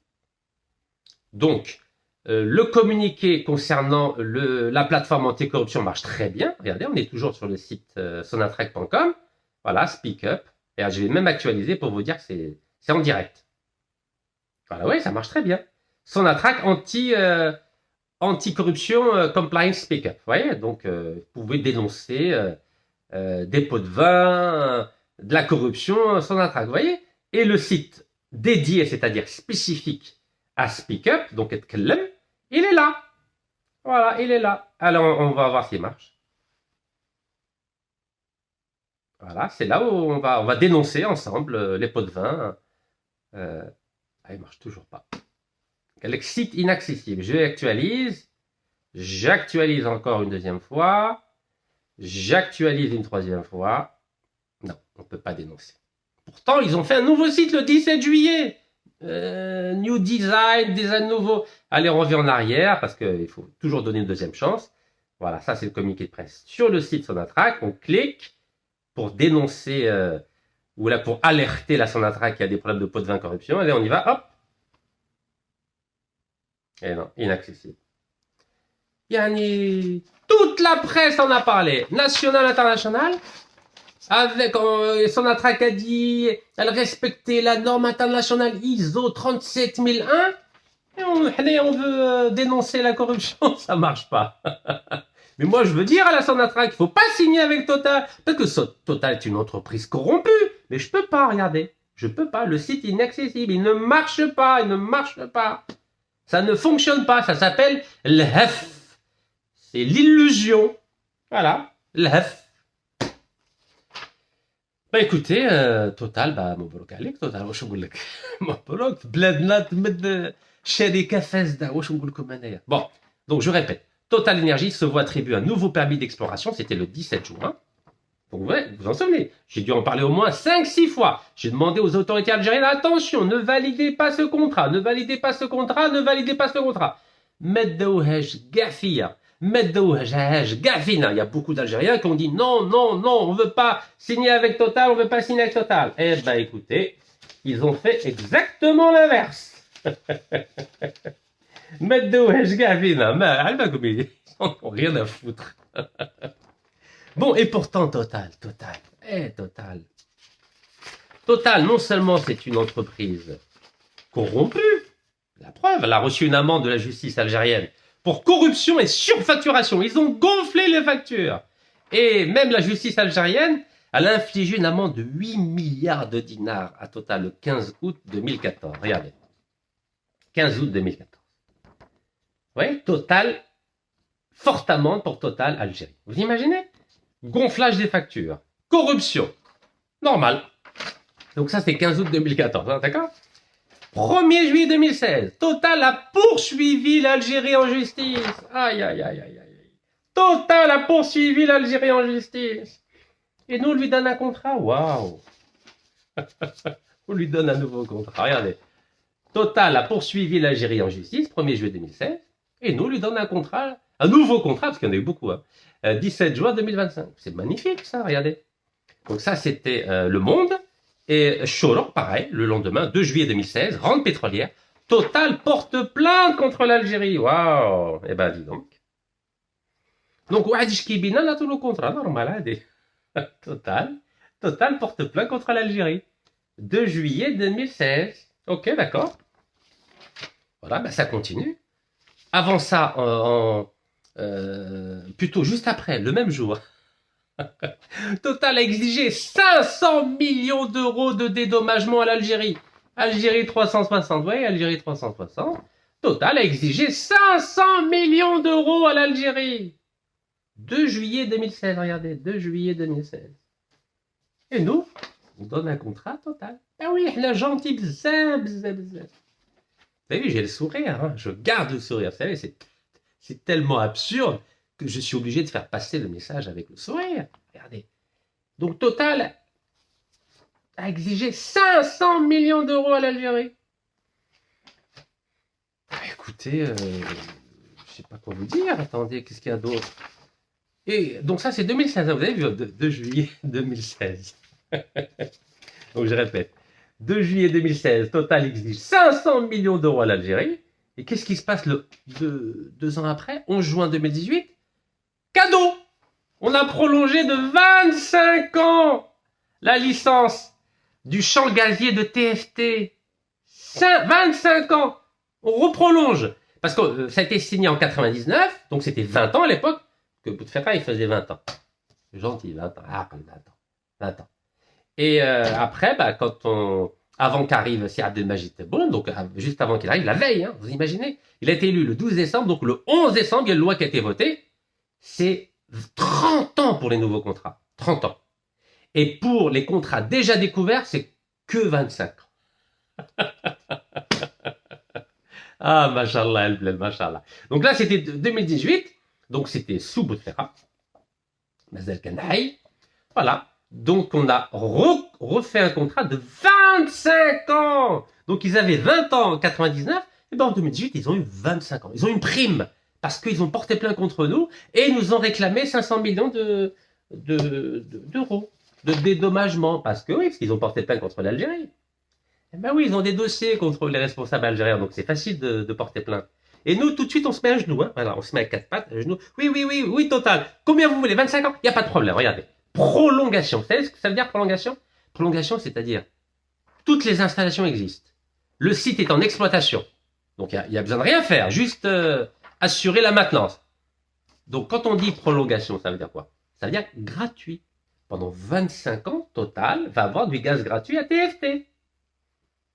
[SPEAKER 1] Donc, le communiqué concernant la plateforme anticorruption marche très bien. Regardez, on est toujours sur le site sonatrach.com. Voilà, Speak Up. Et je vais même actualiser pour vous dire que c'est en direct. Voilà, oui, ça marche très bien. Sonatrach anti-corruption compliance Speak Up. Vous voyez, donc vous pouvez dénoncer des pots de vin, de la corruption, Sonatrach. Vous voyez, et le site dédié, c'est-à-dire spécifique à Speak Up, donc Etkellem, il est là. Voilà, il est là. Alors, on va voir s'il marche. Voilà, c'est là où on va dénoncer ensemble les pots de vin. Il marche toujours pas. Le site inaccessible. Je actualise. J'actualise encore une deuxième fois. J'actualise une troisième fois. Non, on ne peut pas dénoncer. Pourtant, ils ont fait un nouveau site le 17 juillet. New design, design nouveau. Allez, on revient en arrière parce qu'il faut toujours donner une deuxième chance. Voilà, ça c'est le communiqué de presse. Sur le site Sonatrach, on clique pour dénoncer ou là pour alerter la Sonatrach qu'il y a des problèmes de pots de vin corruption. Allez, on y va, hop. Et non, inaccessible. Yani, toute la presse en a parlé, nationale, internationale. Avec Sonatrach a dit, elle respectait la norme internationale ISO 37001. Et on veut dénoncer la corruption, ça marche pas. Mais moi, je veux dire à la Sonatrach qu'il ne faut pas signer avec Total. Parce que Total est une entreprise corrompue. Mais je ne peux pas, regardez. Je ne peux pas. Le site est inaccessible. Il ne marche pas. Il ne marche pas. Ça ne fonctionne pas. Ça s'appelle l'hef. C'est l'illusion. Voilà. L'hef. Bah écoutez, Total, bah مبروك عليك Total. واش نقول لك مبروك بلادنا تمد شركة فاسدة. واش نقول لكم انايا. Bon, donc je répète. Total Energy se voit attribuer un nouveau permis d'exploration, c'était le 17 juin. Donc ouais, vous en souvenez, j'ai dû en parler au moins 5-6 fois. J'ai demandé aux autorités algériennes, attention, ne validez pas ce contrat, ne validez pas ce contrat, ne validez pas ce contrat. Meddouhej Gafia, Meddouhej Gafina. Il y a beaucoup d'Algériens qui ont dit non, non, non, on ne veut pas signer avec Total, on ne veut pas signer avec Total. Eh ben écoutez, ils ont fait exactement l'inverse. Meddouhej Gafina, ils n'en ont rien à foutre. Bon, et pourtant Total, Total, non seulement c'est une entreprise corrompue, la preuve, elle a reçu une amende de la justice algérienne pour corruption et surfacturation. Ils ont gonflé les factures. Et même la justice algérienne, elle a infligé une amende de 8 milliards de dinars à Total le 15 août 2014. Regardez. 15 août 2014. Oui, Total, forte amende pour Total Algérie. Vous imaginez? Gonflage des factures, corruption, normal. Donc ça, c'était 15 août 2014, hein, d'accord? 1er juillet 2016, Total a poursuivi l'Algérie en justice. Aïe, aïe, aïe, aïe, aïe. Total a poursuivi l'Algérie en justice. Et nous, on lui donne un contrat. Waouh. On lui donne un nouveau contrat. Regardez. Total a poursuivi l'Algérie en justice, 1er juillet 2016. Et nous, on lui donne un contrat, un nouveau contrat, parce qu'il y en a eu beaucoup, hein. 17 juin 2025. C'est magnifique, ça, regardez. Donc ça, c'était Le Monde. Et Chorok, pareil, le lendemain, 2 juillet 2016, rente pétrolière. Total porte plainte contre l'Algérie. Waouh. Eh ben, dis donc. Donc, Ouadishkibina a tout le contrat, normal, hein, Total porte plainte contre l'Algérie. 2 juillet 2016. Ok, d'accord. Voilà, ben ça continue. Avant ça, plutôt juste après, le même jour, Total a exigé 500 millions d'euros de dédommagement à l'Algérie. Algérie 360, vous voyez, Algérie 360. Total a exigé 500 millions d'euros à l'Algérie. 2 juillet 2016, regardez, 2 juillet 2016. Et nous, on donne un contrat Total. Ah oui, la gentille, bzz. Vous avez vu, j'ai le sourire, hein, je garde le sourire. Vous savez, c'est tellement absurde que je suis obligé de faire passer le message avec le sourire. Regardez. Donc Total a exigé 500 millions d'euros à l'Algérie. Écoutez, je ne sais pas quoi vous dire. Attendez, qu'est-ce qu'il y a d'autre? Et donc ça, c'est 2016. Vous avez vu, 2 juillet 2016. Donc je répète. 2 juillet 2016, Total exige 500 millions d'euros à l'Algérie. Et qu'est-ce qui se passe 2 ans après, 11 juin 2018? Cadeau! On a prolongé de 25 ans la licence du champ gazier de TFT. 25 ans! On reprolonge. Parce que ça a été signé en 99, donc c'était 20 ans à l'époque, que Bouteflika, il faisait 20 ans. Gentil, 20 ans. Ah, 20 ans. Et après, bah, avant qu'arrive Sir Abdelmajid Tebboune, donc juste avant qu'il arrive, la veille, hein, vous imaginez, il a été élu le 12 décembre, donc le 11 décembre, il y a une loi qui a été votée. C'est 30 ans pour les nouveaux contrats. 30 ans. Et pour les contrats déjà découverts, c'est que 25 ans. Ah, machallah, el-bled, machallah. Donc là, c'était 2018, donc c'était sous Bouteflika. Mazel Kanaï. Voilà. Donc, on a refait un contrat de 25 ans. Donc, ils avaient 20 ans en 99. Et bien, en 2018, ils ont eu 25 ans. Ils ont une prime parce qu'ils ont porté plainte contre nous et ils nous ont réclamé 500 millions d'euros de dédommagement. Parce que oui, parce qu'ils ont porté plainte contre l'Algérie. Eh bien oui, ils ont des dossiers contre les responsables algériens. Donc, c'est facile de porter plainte. Et nous, tout de suite, on se met à genoux. Hein. Voilà, on se met à 4 pattes, à genoux. Oui, Total. Combien vous voulez? 25 ans? Il n'y a pas de problème, regardez. Prolongation. Vous savez ce que ça veut dire, prolongation? Prolongation, c'est-à-dire toutes les installations existent. Le site est en exploitation. Donc, il y a besoin de rien faire, juste assurer la maintenance. Donc, quand on dit prolongation, ça veut dire quoi? Ça veut dire gratuit. Pendant 25 ans, Total va avoir du gaz gratuit à TFT.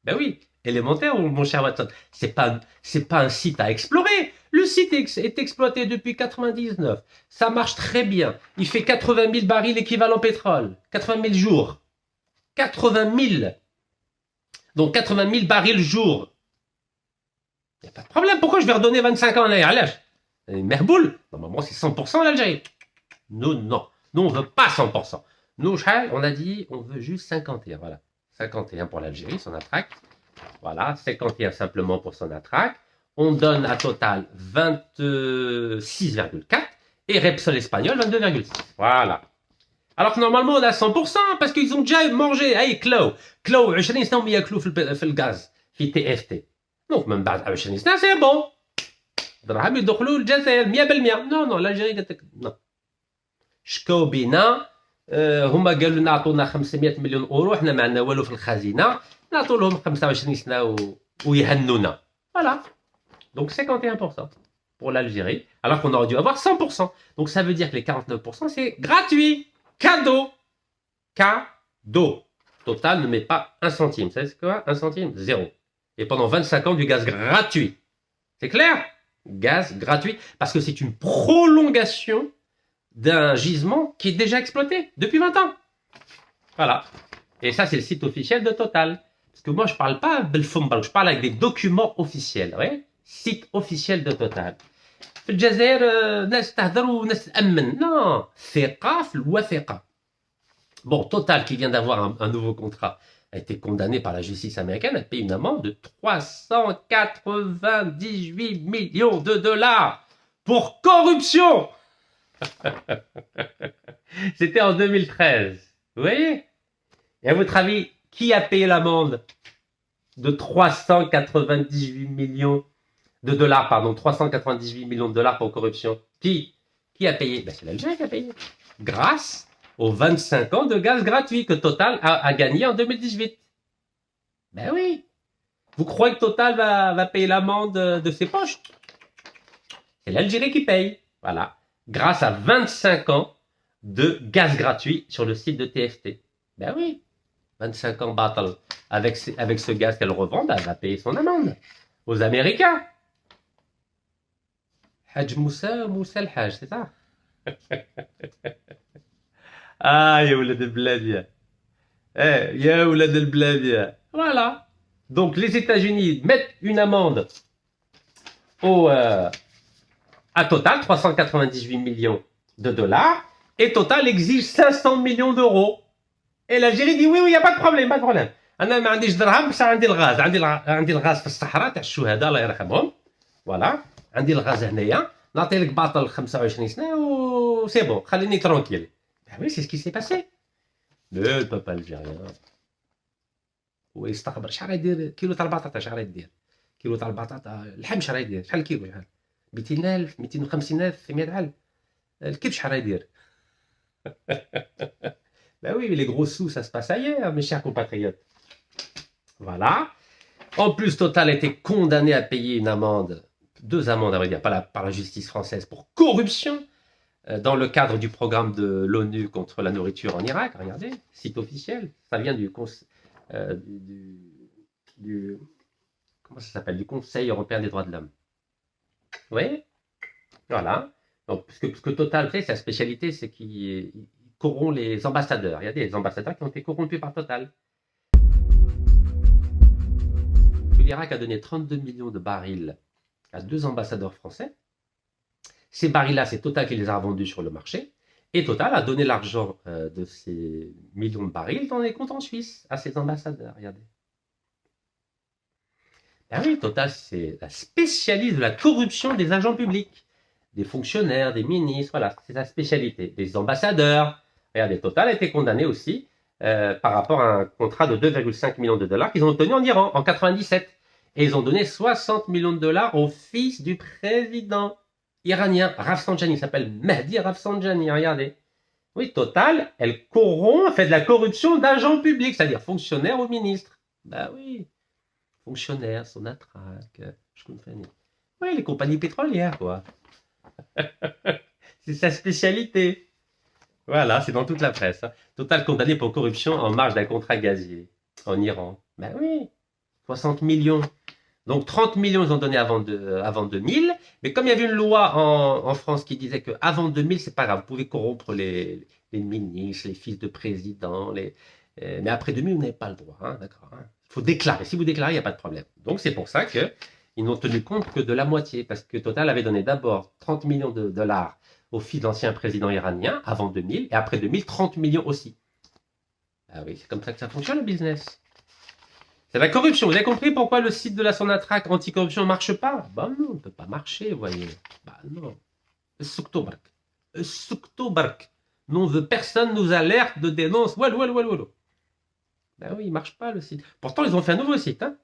[SPEAKER 1] Ben oui, élémentaire, mon cher Watson. C'est pas un site à explorer. Le site est exploité depuis 99. Ça marche très bien. Il fait 80 000 barils équivalent pétrole. 80 000 jours. 80 000. Donc 80 000 barils jour. Il n'y a pas de problème. Pourquoi je vais redonner 25 ans en arrière? Merboul. Normalement, c'est 100% l'Algérie. Nous, non. Nous, on ne veut pas 100%. Nous, on a dit, on veut juste 51. Voilà. 51 pour l'Algérie, son attraque. Voilà. 51 simplement pour son attraque. On donne à Total 26,4 et Repsol espagnol 22,6. Voilà. Alors que normalement, on a 100% parce qu'ils ont déjà mangé. Hey, Clo, 20 سنة ياكلوا في الغاز في TFT. Donc, même بعد 20 سنة, c'est bon. دراهم يدخلوا الجزائر 100%. Non, l'Algérie قالت لك non. شكاو بينا هما قالوا لنا عطونا 500 مليون اورو حنا ما عندنا والو في الخزينه نعطوا لهم 25 سنه ويهنونا. Voilà. Donc 51% pour l'Algérie, alors qu'on aurait dû avoir 100%. Donc ça veut dire que les 49%, c'est gratuit. Cadeau. Cadeau. Total ne met pas un centime. Vous savez c'est quoi? Un centime? Zéro. Et pendant 25 ans, du gaz gratuit. C'est clair? Gaz gratuit. Parce que c'est une prolongation d'un gisement qui est déjà exploité depuis 20 ans. Voilà. Et ça, c'est le site officiel de Total. Parce que moi, je ne parle pas بالفمبرك, je parle avec des documents officiels. Oui, site officiel de Total. في الجزائر ناس تهدر وناس تأمن. Non, ثقة في الوثيقة. Bon, Total, qui vient d'avoir un nouveau contrat, a été condamné par la justice américaine à payer une amende de 398 millions de dollars pour corruption. C'était en 2013. Vous voyez? Et à votre avis, qui a payé l'amende de 398 millions de dollars, pardon, 398 millions de dollars pour corruption? Qui a payé? Ben, c'est l'Algérie qui a payé. Grâce aux 25 ans de gaz gratuit que Total a gagné en 2018. Ben oui. Vous croyez que Total va payer l'amende de ses poches? C'est l'Algérie qui paye. Voilà. Grâce à 25 ans de gaz gratuit sur le site de TFT. Ben oui. 25 ans battle. Avec ce gaz qu'elle revend, ben, elle va payer son amende. Aux Américains. Haj Moussa el Haj, c'est ça? Ah, ya oulad el-Bladia. Ya oulad el-Bladia. Voilà. Donc, les États-Unis mettent une amende à Total, 398 millions de dollars, et Total exige 500 millions d'euros. Et l'Algérie dit oui, il n'y a pas de problème, pas de problème. أنا ما عنديش درهم بس عندي الغاز، عندي الغاز في الصحراء تاع الشهداء الله يرحمهم. فوالا، عندي الغاز هنايا، نعطي لك باطل 25 سنة و سي بون، خليني ترونكيل. Oui, c'est ce qui s'est passé. Le peuple algérien. ويستقبل شحال يدير كيلو تاع البطاطا، شحال يدير؟ كيلو تاع البطاطا اللحم شحال يدير؟ شحال الكيلو شحال؟ 200,000 250,000 100,000 الكبش شحال يدير؟ Ben oui, les gros sous, ça se passe ailleurs, mes chers compatriotes. Voilà. En plus, Total a été condamné à payer une amende, 2 amendes, à vrai dire, par la justice française pour corruption dans le cadre du programme de l'ONU contre la nourriture en Irak. Regardez, site officiel. Ça vient du comment ça s'appelle, du Conseil européen des droits de l'homme. Vous voyez? Voilà. Donc, ce que Total fait, sa spécialité, c'est qu'il corrompt les ambassadeurs. Il y a des ambassadeurs qui ont été corrompus par Total. L'Irak a donné 32 millions de barils à 2 ambassadeurs français. Ces barils-là, c'est Total qui les a revendus sur le marché. Et Total a donné l'argent de ces millions de barils dans les comptes en Suisse à ses ambassadeurs. Regardez. Ben oui, Total, c'est la spécialiste de la corruption des agents publics, des fonctionnaires, des ministres. Voilà, c'est sa spécialité. Des ambassadeurs. Regardez, Total a été condamné aussi par rapport à un contrat de 2,5 millions de dollars qu'ils ont obtenu en Iran en 97. Et ils ont donné 60 millions de dollars au fils du président iranien, Rafsanjani. Il s'appelle Mehdi Rafsanjani, regardez. Oui, Total, elle corrompt, fait de la corruption d'agents publics, c'est-à-dire fonctionnaires ou ministres. Ben oui, fonctionnaires, Sonatrach, je comprends. Oui, les compagnies pétrolières, quoi. C'est sa spécialité. Voilà, c'est dans toute la presse. Hein. Total condamné pour corruption en marge d'un contrat gazier en Iran. Ben oui, 60 millions. Donc 30 millions ils ont donné avant 2000, mais comme il y avait une loi en France qui disait qu'avant 2000, c'est pas grave, vous pouvez corrompre les ministres, les fils de président, mais après 2000, vous n'avez pas le droit, hein, d'accord. Hein. Il faut déclarer, si vous déclarez, il n'y a pas de problème. Donc c'est pour ça qu'ils n'ont tenu compte que de la moitié, parce que Total avait donné d'abord 30 millions de dollars au fils d'ancien président iranien avant 2000, et après 2000, 30 millions aussi. Ah oui, c'est comme ça que ça fonctionne le business. C'est la corruption. Vous avez compris pourquoi le site de la Sonatrach anticorruption ne marche pas? Ben non, on ne peut pas marcher, vous voyez. Ben non. Souktobark. Souktobark. Non, personne nous alerte de dénonce. Wallo. Ben oui, il ne marche pas le site. Pourtant, ils ont fait un nouveau site. Hein.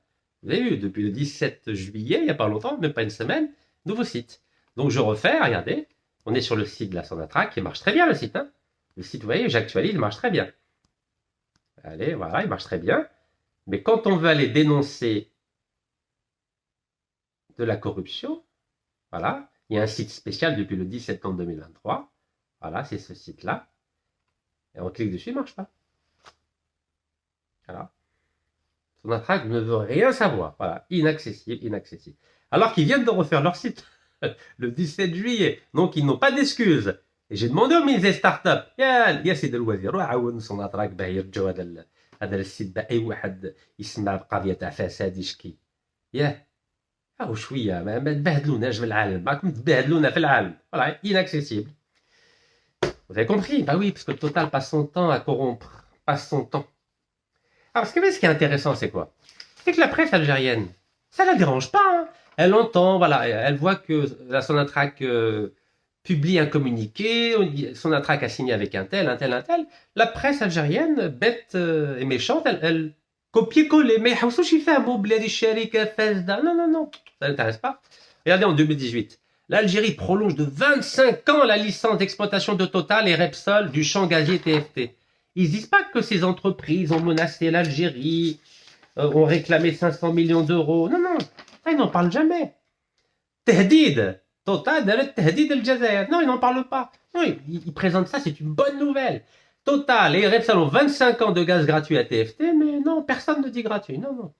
[SPEAKER 1] Vous avez vu, depuis le 17 juillet, il n'y a pas longtemps, même pas une semaine, nouveau site. Donc je refais, regardez. On est sur le site de la Sonatrach qui marche très bien, le site. Hein. Le site, vous voyez, j'actualise, il marche très bien. Allez, voilà, il marche très bien. Mais quand on veut aller dénoncer de la corruption, voilà, il y a un site spécial depuis le 10 septembre 2023. Voilà, c'est ce site-là. Et on clique dessus, il ne marche pas. Voilà. Sonatrach ne veut rien savoir. Voilà, inaccessible. Alors qu'ils viennent de refaire leur site le 17 juillet. Donc, ils n'ont pas d'excuses. Et j'ai demandé au ministre des startups, يا سيدي الوزير عاون سوناطراك باه يرجعوا هذا السيت باي واحد يسمع بقضيه تاع فساد يشكي ياه او شويه ما تبهدلوناش في العالم راكم تبهدلونا في العالم voilà inaccessible. Vous avez compris? Bah oui, parce que Total passe son temps à corrompre, passe son temps. Alors, ce qui est intéressant, c'est quoi? C'est que la presse algérienne, ça la dérange pas. Hein. Elle entend, voilà, elle voit que la Sonatrach publie un communiqué, Sonatrach a signé avec un tel. La presse algérienne, bête et méchante, elle copier-coller. Mais non, ça n'intéresse pas. Regardez en 2018, l'Algérie prolonge de 25 ans la licence d'exploitation de Total et Repsol du champ gazier TFT. Ils ne disent pas que ces entreprises ont menacé l'Algérie, ont réclamé 500 millions d'euros. Non, ça, ils n'en parlent jamais. Tehdid, Total, Tehdid el Jazair. Non, ils n'en parlent pas. Non, ils présentent ça, c'est une bonne nouvelle. Total et Repsol ont 25 ans de gaz gratuit à TFT, mais non, personne ne dit gratuit. Non.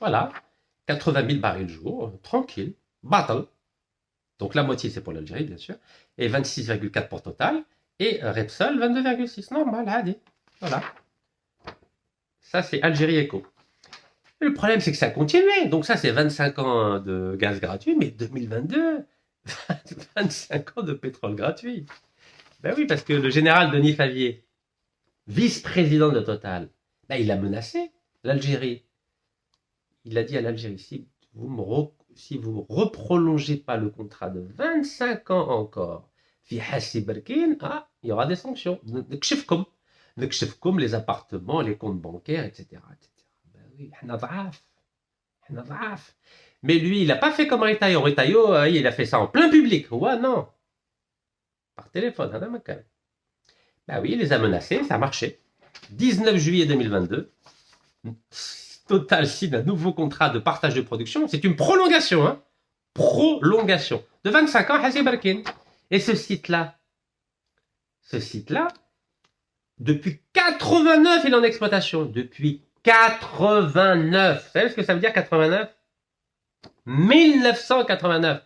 [SPEAKER 1] Voilà, 80 000 barils jour, tranquille, battle. Donc la moitié c'est pour l'Algérie bien sûr, et 26,4 pour Total, et Repsol 22,6, normal, allez, voilà. Ça c'est Algérie Eco. Mais le problème c'est que ça a continué, donc ça c'est 25 ans de gaz gratuit, mais 2022, 25 ans de pétrole gratuit. Ben oui, parce que le général Denis Favier, vice-président de Total, ben, il a menacé l'Algérie. Il a dit à l'Algérie, si vous reprolongez pas le contrat de 25 ans encore, il y aura des sanctions. Nekshefkom les appartements, les comptes bancaires, etc. Ben oui, mais lui, il n'a pas fait comme Retailleau. Retailleau, il a fait ça en plein public. Ouais, non. Par téléphone. Ben oui, il les a menacés, ça a marché. 19 juillet 2022. Total signe un nouveau contrat de partage de production. C'est une prolongation, hein. Prolongation. De 25 ans, Hassi Barkin. Et ce site-là, depuis 89, il est en exploitation. Depuis 89. Vous savez ce que ça veut dire, 89? 1989.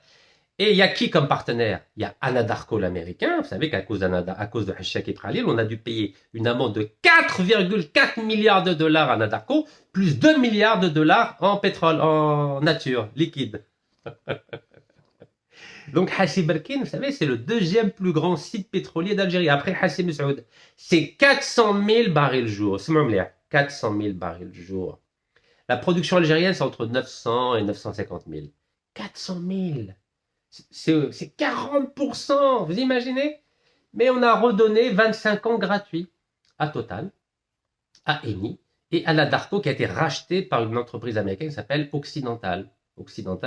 [SPEAKER 1] Et il y a qui comme partenaire? Il y a Anadarko l'américain. Vous savez qu'à cause de Hachek et Pralil, on a dû payer une amende de 4,4 milliards de dollars à Anadarko, plus 2 milliards de dollars en pétrole, en nature, liquide. Donc Hassi Barkin, vous savez, c'est le deuxième plus grand site pétrolier d'Algérie, après Hassi Messaoud. C'est 400 000 barils jour. C'est 400 000 barils jour. La production algérienne, c'est entre 900 et 950 000. 400 000. C'est 40%, vous imaginez? Mais on a redonné 25 ans gratuits à Total, à Eni et à la Darko qui a été rachetée par une entreprise américaine qui s'appelle Occidental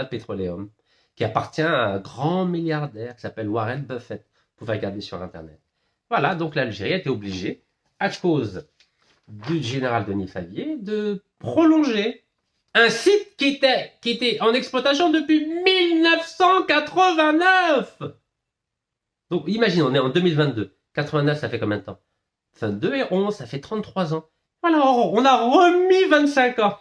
[SPEAKER 1] Petroleum, qui appartient à un grand milliardaire qui s'appelle Warren Buffett. Vous pouvez regarder sur Internet. Voilà, donc l'Algérie a été obligée, à cause du général Denis Favier, de prolonger Un site qui était en exploitation depuis 1989. Donc, imagine, on est en 2022. 89, ça fait combien de temps? 22 et 11, ça fait 33 ans. Voilà, on a remis 25 ans.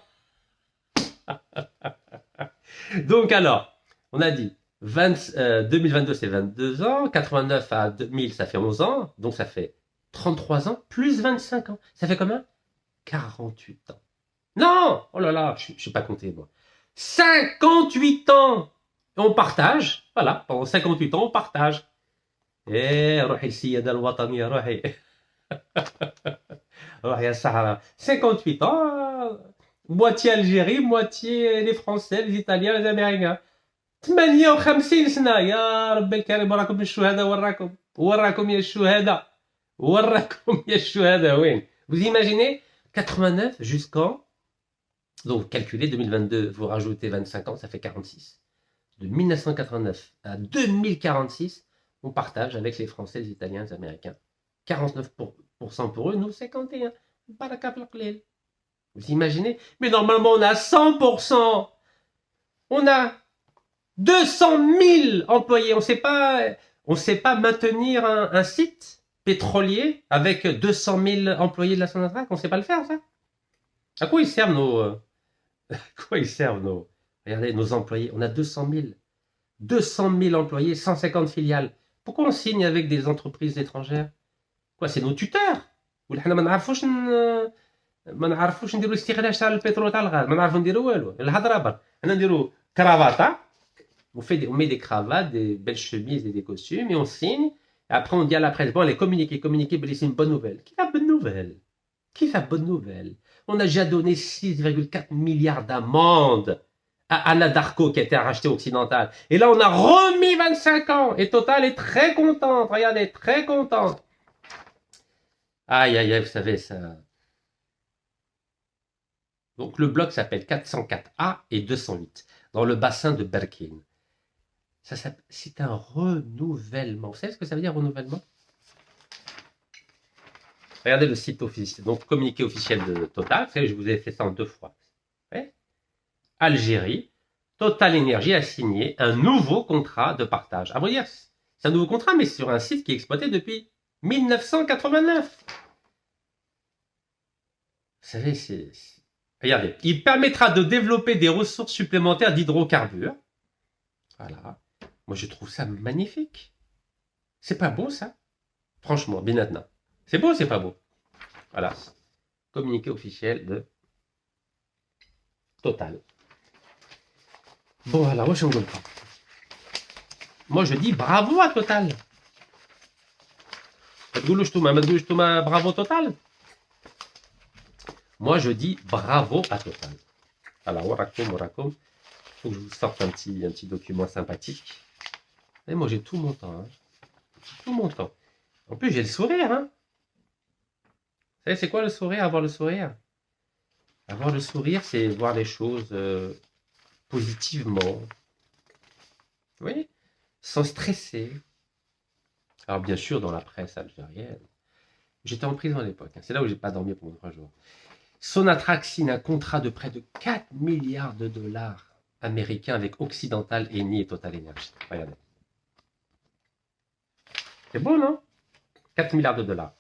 [SPEAKER 1] Donc alors, on a dit 2022 c'est 22 ans, 89 à 2000 ça fait 11 ans, donc ça fait 33 ans plus 25 ans. Ça fait combien? 48 ans. Non! Oh là là, je ne sais pas compter moi. 58 ans! On partage, voilà, pendant 58 ans on partage. Eh, روحي السيادة الوطنية روحي. روحي الصحراء. 58 ans, moitié Algérie, moitié les Français, les Italiens, les Américains. 58 سنة يا ربي الكريم وراكم الشهداء وراكم يا الشهداء وراكم يا الشهداء وين. Vous imaginez 89 jusqu'en donc calculez 2022 vous rajoutez 25 ans ça fait 46. De 1989 à 2046 on partage avec les Français, les Italiens, les Américains. 49% pour eux, nous 51. Vous imaginez? Mais normalement on a 100%. On a 200 000 employés. On ne sait pas maintenir un site pétrolier avec 200 000 employés de la Sonatrach. On ne sait pas le faire, ça. À quoi ils servent regardez, nos employés? On a 200 000. 200 000 employés, 150 filiales. Pourquoi on signe avec des entreprises étrangères? Quoi, c'est nos tuteurs. ما نعرفوش نديروا استغلال تاع البترول تاع الغاز، ما نعرفوا نديروا والو. الهضره برك. حنا نديروا كرافاطه. On met des cravates, des belles chemises et des costumes, et on signe. Et après, on dit à la presse, bon, allez, communiquez, c'est une bonne nouvelle. Qui fait bonne nouvelle? Qui fait bonne nouvelle? On a déjà donné 6,4 milliards d'amendes à Anadarko qui a été racheté Occidental. Et là, on a remis 25 ans. Et Total est très contente. Regardez, très contente. Aïe, aïe, aïe, vous savez, ça... Donc, le bloc s'appelle 404A et 208, dans le bassin de Berkine. C'est un renouvellement. Vous savez ce que ça veut dire, renouvellement? Regardez le site officiel. Donc, communiqué officiel de Total. Vous savez, je vous ai fait ça en 2 fois. Ouais. Algérie, Total Énergie a signé un nouveau contrat de partage. À vrai dire, c'est un nouveau contrat, mais sur un site qui est exploité depuis 1989. Vous savez, regardez, il permettra de développer des ressources supplémentaires d'hydrocarbures. Voilà. Moi, je trouve ça magnifique. C'est pas beau, ça? Franchement, Binatna. C'est beau ou c'est pas beau? Voilà. Communiqué officiel de Total. Bon, alors, moi, je dis bravo à Total. Bravo Total. Moi, je dis bravo à Total. Alors, Warakoum. Il faut que je vous sorte un petit document sympathique. Et moi, j'ai tout mon temps. Hein. Tout mon temps. En plus, j'ai le sourire. Hein. Vous savez, c'est quoi le sourire? Avoir le sourire. Avoir le sourire, c'est voir les choses positivement. Oui. Sans stresser. Alors, bien sûr, dans la presse algérienne. J'étais en prison à l'époque. Hein. C'est là où j'ai pas dormi pendant 3 jours. Sonatrach signe un contrat de près de 4 milliards de dollars américains avec Occidental, Eni et Total Energy. Regardez. C'est beau, non? 4 milliards de dollars.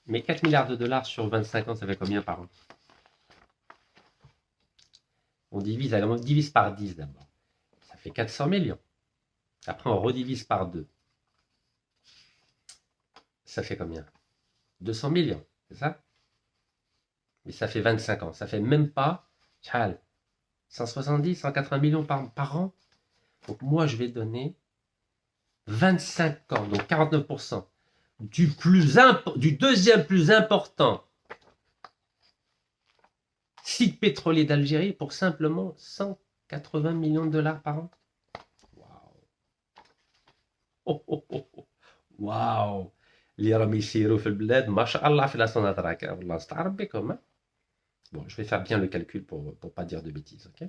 [SPEAKER 1] Mais 4 milliards de dollars sur 25 ans, ça fait combien par an? On divise par 10 d'abord. Ça fait 400 millions. Après, on redivise par 2. Ça fait combien? 200 millions, c'est ça? Mais ça fait 25 ans. Ça fait même pas 170, 180 millions par an. Donc moi, je vais donner 25 ans, donc 49%, du deuxième plus important site pétrolier d'Algérie pour simplement 180 millions de dollars par an. Waouh! Waouh! اللي راهم يسيروا في البلاد ما شاء الله في لا سوناتراك والله استعرب بكم. Bon, je vais faire bien le calcul pour ne pas dire de bêtises, ok?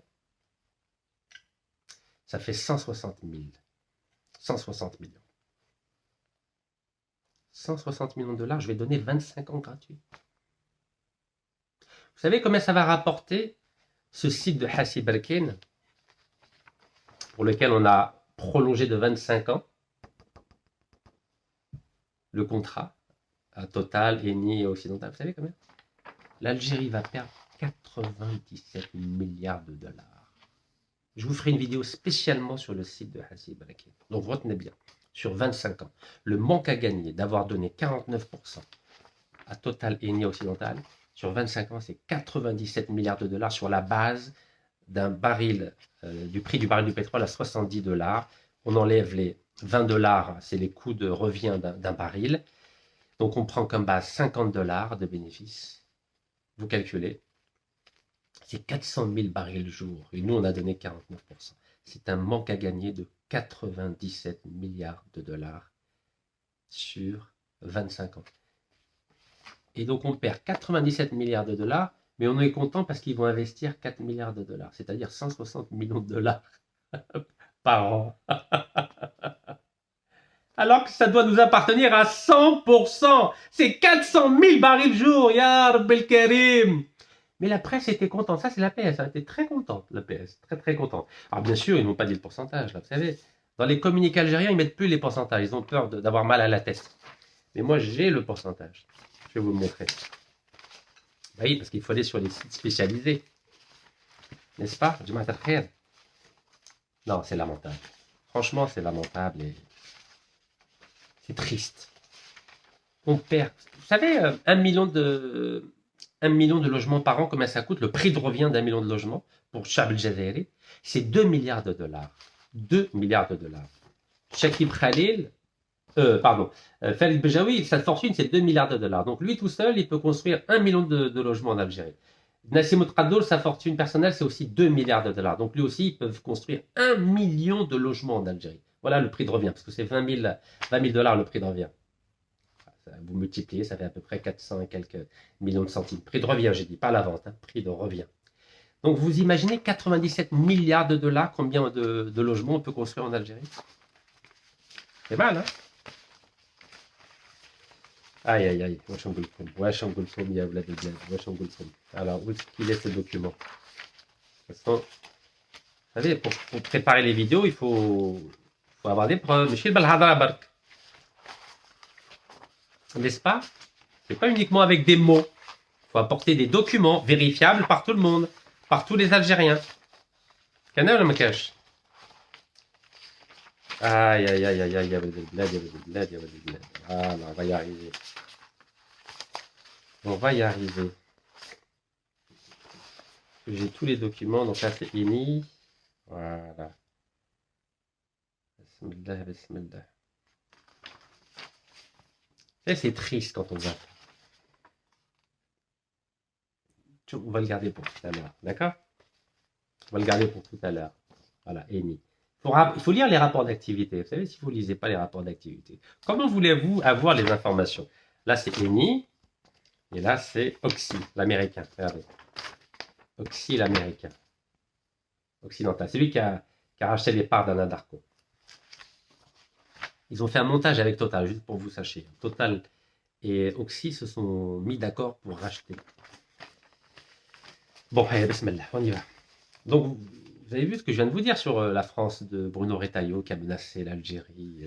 [SPEAKER 1] Ça fait 160 000. 160 millions. 160 millions de dollars, je vais donner 25 ans gratuits. Vous savez combien ça va rapporter ce site de Hassi Berkane, pour lequel on a prolongé de 25 ans le contrat à Total, Eni et Occidental, vous savez quand même, l'Algérie va perdre 97 milliards de dollars. Je vous ferai une vidéo spécialement sur le site de Hassi Berkane. Donc retenez bien, sur 25 ans, le manque à gagner d'avoir donné 49% à Total, Eni et Occidental, sur 25 ans, c'est 97 milliards de dollars sur la base d'un baril, du prix du baril du pétrole à 70 $. On enlève les 20 $, c'est les coûts de revient d'un baril. Donc on prend comme base 50 $ de bénéfices. Vous calculez. C'est 400 000 barils le jour. Et nous, on a donné 49%. C'est un manque à gagner de 97 milliards de dollars sur 25 ans. Et donc on perd 97 milliards de dollars, mais on est content parce qu'ils vont investir 4 milliards de dollars, c'est-à-dire 160 millions de dollars par an. Alors que ça doit nous appartenir à 100%. C'est 400 000 barils jour, ya Rabbel Karim. Mais la presse était contente, ça c'est la PS, elle était très contente, la PS, très très contente. Alors bien sûr, ils n'ont pas dit le pourcentage, là, vous savez. Dans les communiqués algériens, ils ne mettent plus les pourcentages, ils ont peur d'avoir mal à la tête. Mais moi, j'ai le pourcentage. Je vais vous le montrer. Bah oui, parce qu'il faut aller sur les sites spécialisés. N'est-ce pas? Non, c'est lamentable. Franchement, c'est lamentable et c'est triste. On perd. Vous savez, 1 million de logements par an, combien ça coûte? Le prix de revient d'1 million de logements pour Chab el-Jazairi, c'est 2 milliards de dollars. 2 milliards de dollars. Shakib Khalil, Farid Bejaoui, sa fortune, c'est 2 milliards de dollars. Donc lui tout seul, il peut construire 1 million de logements en Algérie. Nassim Outradoul, sa fortune personnelle, c'est aussi 2 milliards de dollars. Donc lui aussi, ils peuvent construire 1 million de logements en Algérie. Voilà le prix de revient, parce que c'est 20 000 dollars le prix de revient. Vous multipliez, ça fait à peu près 400 et quelques millions de centimes. Prix de revient, j'ai dit, pas la vente, hein, prix de revient. Donc vous imaginez 97 milliards de dollars, combien de logements on peut construire en Algérie? C'est mal, hein? Aïe, aïe, aïe. Alors, où est-ce qu'il est ce document? De toute façon, vous savez, pour préparer les vidéos, il faut avoir des preuves. N'est-ce pas? C'est pas uniquement avec des mots. Il faut apporter des documents vérifiables par tout le monde, par tous les Algériens. Canal ou le cache? Aïe, aïe, aïe, aïe, aïe, voilà, on va y arriver. On va y arriver. J'ai tous les documents, donc là c'est Eni. Voilà. Bismillah, bismillah. C'est triste quand on voit ça. On va le garder pour tout à l'heure, d'accord? On va le garder pour tout à l'heure. Voilà, Eni. Il faut lire les rapports d'activité. Vous savez, si vous ne lisez pas les rapports d'activité, comment voulez-vous avoir les informations? Là, c'est Eni. Et là, c'est Oxy, l'américain. Regardez. Oxy, l'américain. Occidental. C'est lui qui a racheté les parts d'Anadarko. Ils ont fait un montage avec Total, juste pour vous sachiez. Total et Oxy se sont mis d'accord pour racheter. Bon, allez, bismillah, on y va. Donc, vous avez vu ce que je viens de vous dire sur la France de Bruno Retailleau qui a menacé l'Algérie.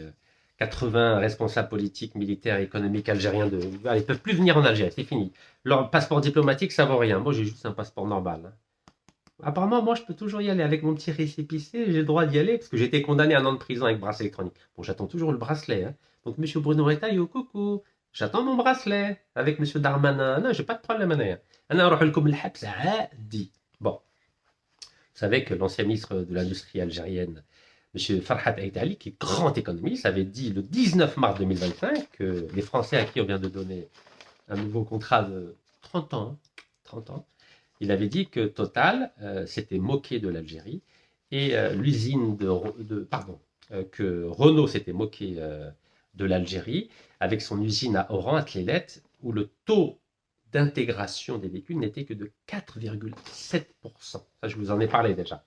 [SPEAKER 1] 80 responsables politiques, militaires, économiques algériens ils ne peuvent plus venir en Algérie, c'est fini. Leur passeport diplomatique, ça vaut rien. Moi, j'ai juste un passeport normal. Hein. Apparemment, moi, je peux toujours y aller avec mon petit récépissé. J'ai le droit d'y aller parce que j'ai été condamné à 1 an de prison avec bracelet électronique. Bon, j'attends toujours le bracelet. Hein. Donc, monsieur Bruno Retailleau, coucou. J'attends mon bracelet avec monsieur Darmanin. Non, j'ai pas de problème. Bon. Vous savez que l'ancien ministre de l'Industrie algérienne, M. Farhat Aït Ali, qui est grand économiste, avait dit le 19 mars 2025 que les Français à qui on vient de donner un nouveau contrat de 30 ans, il avait dit que Total s'était moqué de l'Algérie et l'usine que Renault s'était moqué de l'Algérie avec son usine à Oran, à Tlélet, où le taux d'intégration des véhicules n'était que de 4,7%. Ça, je vous en ai parlé déjà.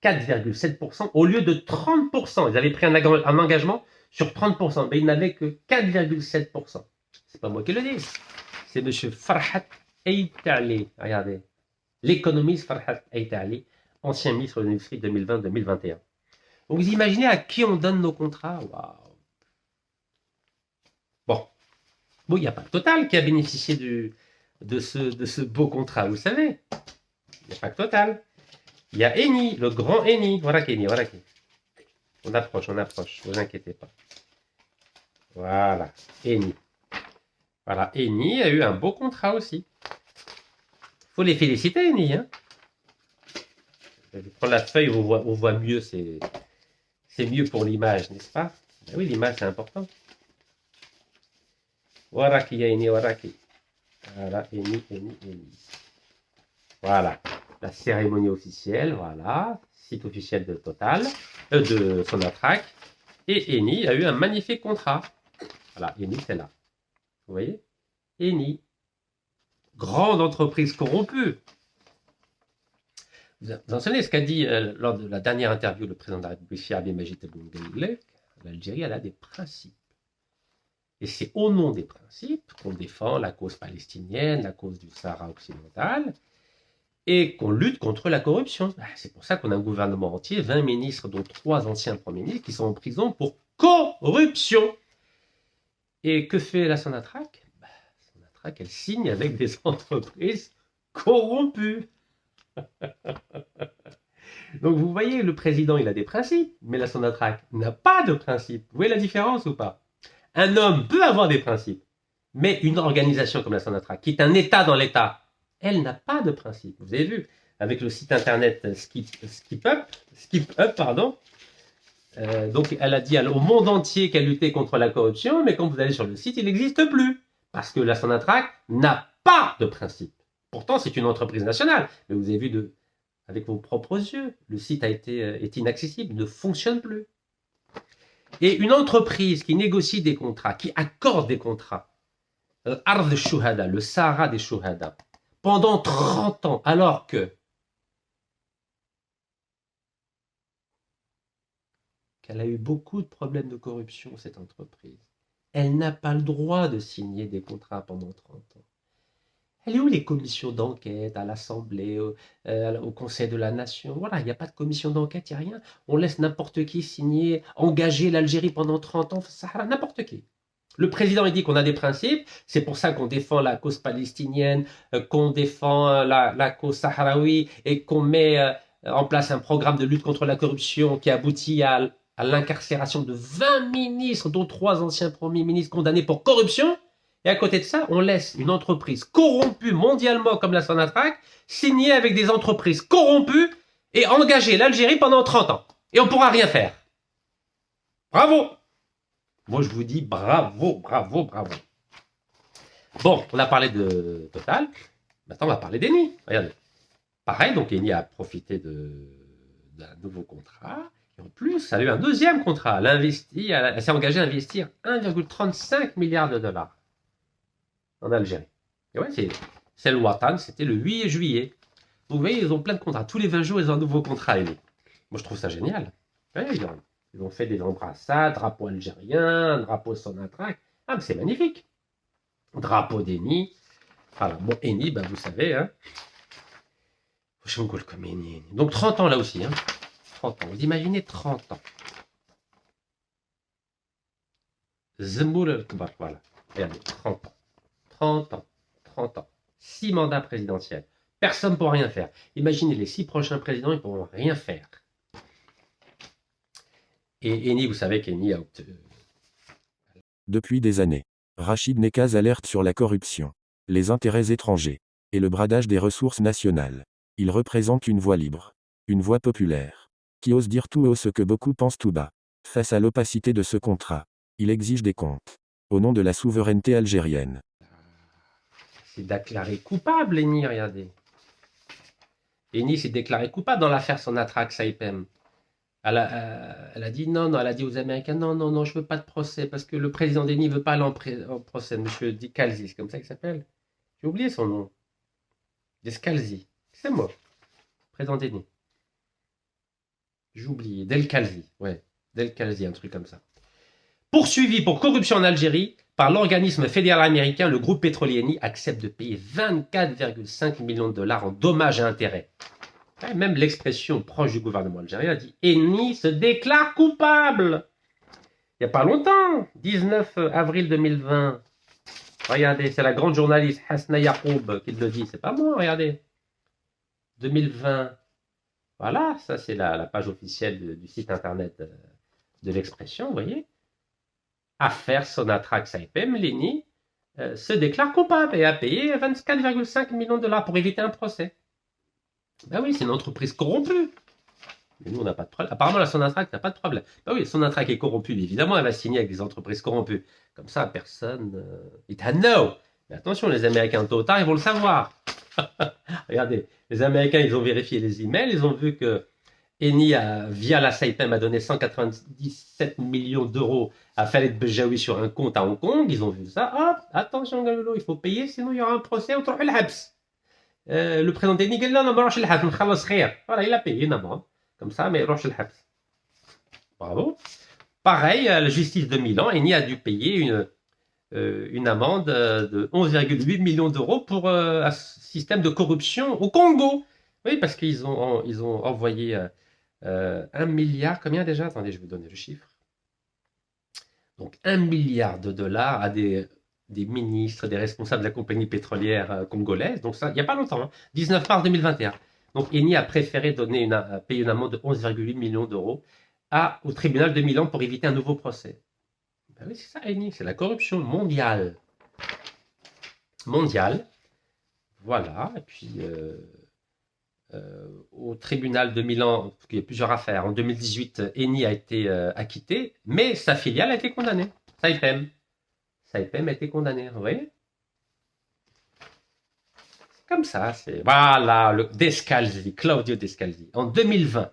[SPEAKER 1] 4,7% au lieu de 30%. Ils avaient pris un engagement sur 30%, mais ils n'avaient que 4,7%. C'est pas moi qui le dis. C'est M. Farhat Aït Ali. Regardez. l'économiste Farhat Aït Ali, ancien ministre de l'Industrie 2020-2021. Donc vous imaginez à qui on donne nos contrats. Waouh. Bon, il n'y a pas Total qui a bénéficié de ce beau contrat, vous savez. Il n'y a pas que Total. Il y a Eni, le grand Eni. Voilà Eni, voilà Eni. On approche, ne vous inquiétez pas. Voilà, Eni. Voilà, Eni a eu un beau contrat aussi. Il faut les féliciter, Eni. Hein. Je vais prendre la feuille, on voit mieux, c'est mieux pour l'image, n'est-ce pas? Ben oui, l'image, c'est important. Waraki, Eni, Waraki. Voilà, Eni. Voilà, la cérémonie officielle, voilà, site officiel de Total, de Sonatrach. Et Eni a eu un magnifique contrat. Voilà, Eni, c'est là. Vous voyez? Eni, grande entreprise corrompue. Vous vous souvenez ce qu'a dit lors de la dernière interview le président de la République, Cheikh Abdelmajid Tebboune, l'Algérie, elle a des principes. Et c'est au nom des principes qu'on défend la cause palestinienne, la cause du Sahara occidental, et qu'on lutte contre la corruption. C'est pour ça qu'on a un gouvernement entier, 20 ministres, dont 3 anciens premiers ministres, qui sont en prison pour corruption. Et que fait la Sonatrach? Sonatrach, elle signe avec des entreprises corrompues. Donc vous voyez, le président, il a des principes, mais la Sonatrach n'a pas de principes. Vous voyez la différence ou pas? Un homme peut avoir des principes, mais une organisation comme la Sonatrach, qui est un État dans l'État, elle n'a pas de principe. Vous avez vu, avec le site internet Skip Up, donc elle a dit au monde entier qu'elle luttait contre la corruption, mais quand vous allez sur le site, il n'existe plus, parce que la Sonatrach n'a pas de principe. Pourtant, c'est une entreprise nationale, mais vous avez vu avec vos propres yeux, le site est inaccessible, ne fonctionne plus. Et une entreprise qui négocie des contrats, qui accorde des contrats, Ard Shuhada, le Sahara des Shuhada, pendant 30 ans, alors qu'elle a eu beaucoup de problèmes de corruption, cette entreprise. Elle n'a pas le droit de signer des contrats pendant 30 ans. Elle est où les commissions d'enquête à l'Assemblée, au Conseil de la Nation? Voilà, il n'y a pas de commission d'enquête, il n'y a rien. On laisse n'importe qui signer, engager l'Algérie pendant 30 ans, Sahara, n'importe qui. Le président, il dit qu'on a des principes, c'est pour ça qu'on défend la cause palestinienne, qu'on défend la cause sahraoui et qu'on met en place un programme de lutte contre la corruption qui aboutit à l'incarcération de 20 ministres, dont 3 anciens premiers ministres condamnés pour corruption. Et à côté de ça, on laisse une entreprise corrompue mondialement comme la Sonatrach signer avec des entreprises corrompues et engager l'Algérie pendant 30 ans. Et on ne pourra rien faire. Bravo! Moi, je vous dis bravo. Bon, on a parlé de Total. Maintenant, on va parler d'Eni. Regardez. Pareil, donc Eni a profité d'un nouveau contrat. Et en plus, elle a eu un deuxième contrat. Elle s'est engagée à investir 1,35 milliard de dollars en Algérie. Et ouais, c'est le Watan, c'était le 8 juillet. Donc vous voyez, ils ont plein de contrats. Tous les 20 jours, ils ont un nouveau contrat. Moi, je trouve ça génial. Ouais, ils ont fait des embrassades, drapeau algérien, drapeau Sonatrach. Ah, mais c'est magnifique. Drapeau d'Eni. Voilà, bon, Eni, ben, vous savez, hein. Comme Eni. Donc 30 ans là aussi, hein. 30 ans. Vous imaginez 30 ans. Zemmour el-Kbar, voilà. Regardez, 30 ans. 30 ans. 6 mandats présidentiels. Personne ne pourra rien faire. Imaginez les 6 prochains présidents, ils ne pourront rien faire. Et Eni, vous savez qu'Eni a obtenu.
[SPEAKER 2] Depuis des années, Rachid Nekaz alerte sur la corruption, les intérêts étrangers et le bradage des ressources nationales. Il représente une voix libre, une voix populaire, qui ose dire tout haut ce que beaucoup pensent tout bas. Face à l'opacité de ce contrat, il exige des comptes, au nom de la souveraineté algérienne.
[SPEAKER 1] C'est déclaré coupable, Eni, regardez. Eni s'est déclaré coupable dans l'affaire Sonatrach Saipem. Elle a dit non, elle a dit aux Américains non, je veux pas de procès parce que le président d'Eni veut pas aller en procès, monsieur Descalzi, c'est comme ça qu'il s'appelle. J'ai oublié son nom. Descalzi, c'est moi, président d'Eni. J'ai oublié, Delcalzi, ouais, Delcalzi, un truc comme ça. Poursuivi pour corruption en Algérie par l'organisme fédéral américain, le groupe pétrolier Eni accepte de payer 24,5 millions de dollars en dommages et intérêts. Et même l'expression proche du gouvernement algérien dit « Eni se déclare coupable ». Il n'y a pas longtemps, 19 avril 2020. Regardez, c'est la grande journaliste Hasna Yacoub qui le dit. C'est pas moi, regardez. 2020. Voilà, ça c'est la page officielle du site internet de l'expression, vous voyez. Affaire Sonatrach Saipem, l'Eni se déclare coupable et a payé 24,5 millions de dollars pour éviter un procès. Ben oui, c'est une entreprise corrompue. Mais nous, on n'a pas de problème. Apparemment, la Sonatrach n'a pas de problème. Ben oui, Sonatrach est corrompue. Évidemment, elle va signer avec des entreprises corrompues. Comme ça, personne... It had no. Mais attention, les Américains, tôt ou tard, ils vont le savoir. Regardez, les Américains, ils ont vérifié les emails. Ils ont vu que Eni, via la Saipem, a donné 197 millions d'euros à Khaled Bejaoui sur un compte à Hong Kong. Ils ont vu ça. Hop, attention, Galolo, il faut payer, sinon il y aura un procès au Habs. Le président d'Eni dit non, voilà, il a payé une amende. Comme ça, mais Roche el Habs. Bravo. Pareil, la justice de Milan, Eni a dû payer une amende de 11,8 millions d'euros pour un système de corruption au Congo. Oui, parce qu'ils ont envoyé 1 milliard, combien déjà? Attendez, je vais vous donner le chiffre. Donc 1 milliard de dollars à des ministres, des responsables de la compagnie pétrolière congolaise. Donc ça, il n'y a pas longtemps, hein, 19 mars 2021. Donc Eni a préféré payer une amende de 11,8 millions d'euros au tribunal de Milan pour éviter un nouveau procès. Ben oui, c'est ça, Eni, c'est la corruption mondiale. Mondiale. Voilà, et puis au tribunal de Milan, il y a plusieurs affaires. En 2018, Eni a été acquitté, mais sa filiale a été condamnée. Saipem a été condamné, vous voyez? C'est comme ça, c'est... Voilà, Descalzi, Claudio Descalzi. En 2020,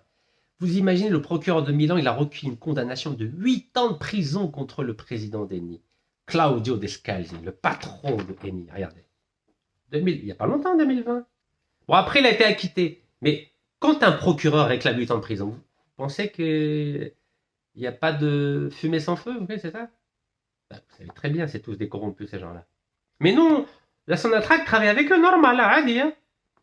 [SPEAKER 1] vous imaginez, le procureur de Milan, il a requis une condamnation de 8 ans de prison contre le président d'Eni. Claudio Descalzi, le patron de Eni, regardez. Il n'y a pas longtemps, 2020. Bon, après, il a été acquitté. Mais quand un procureur réclame 8 ans de prison, vous pensez qu'il n'y a pas de fumée sans feu? Oui, c'est ça? Ben, vous savez très bien, c'est tous des corrompus, ces gens-là. Mais non, la Sonatrach travaille avec eux, normal, là, hein, il n'y a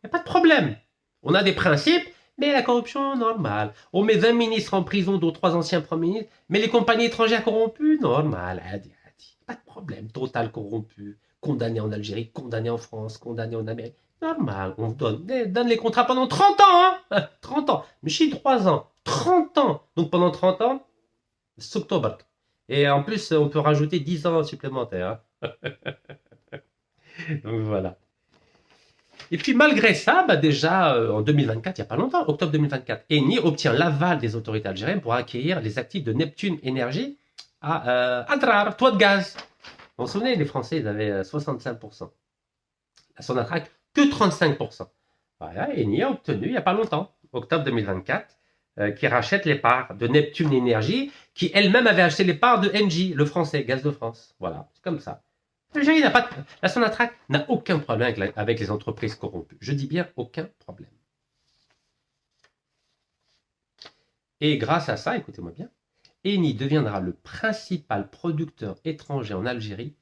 [SPEAKER 1] pas de problème. On a des principes, mais la corruption, normal. On met 20 ministres en prison, dont 3 anciens premiers ministres, mais les compagnies étrangères corrompues, normal, pas de problème. Total corrompu, condamné en Algérie, condamné en France, condamné en Amérique. Normal, on donne les contrats pendant 30 ans, hein. 30 ans. Mais chez 3 ans, 30 ans. Donc pendant 30 ans, c'est octobre. Et en plus, on peut rajouter 10 ans supplémentaires. Hein. Donc voilà. Et puis malgré ça, bah déjà en 2024, il n'y a pas longtemps, octobre 2024, Eni obtient l'aval des autorités algériennes pour acquérir les actifs de Neptune Énergie à Adrar, toit de gaz. Vous vous souvenez, les Français, ils avaient 65%. La Sonatrach, que 35%. Voilà, Eni a obtenu, il n'y a pas longtemps, octobre 2024, qui rachète les parts de Neptune Énergie, qui elle-même avait acheté les parts de Engie, le français, Gaz de France. Voilà, c'est comme ça. La Sonatrach n'a aucun problème avec les entreprises corrompues. Je dis bien aucun problème. Et grâce à ça, écoutez-moi bien, Eni deviendra le principal producteur étranger en Algérie,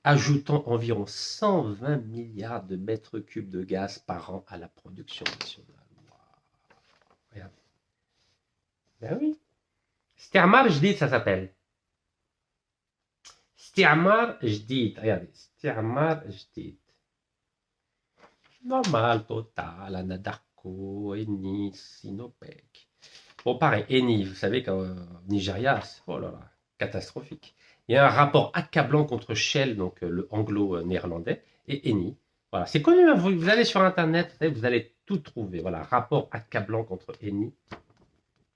[SPEAKER 1] ajoutant environ 120 milliards de mètres cubes de gaz par an à la production nationale. Wow. Regardez. Ben oui. Stermar Jdid, ça s'appelle. Stermar Jdid. Regardez. Stermar Jdid. Normal, Total, Anadarko, Eni, Sinopec. Bon, pareil, Eni, vous savez qu'au Nigeria, c'est oh là là, catastrophique. Il y a un rapport accablant contre Shell, donc le anglo-néerlandais, et Eni. Voilà, c'est connu, hein, vous allez sur Internet, vous allez tout trouver. Voilà, rapport accablant contre Eni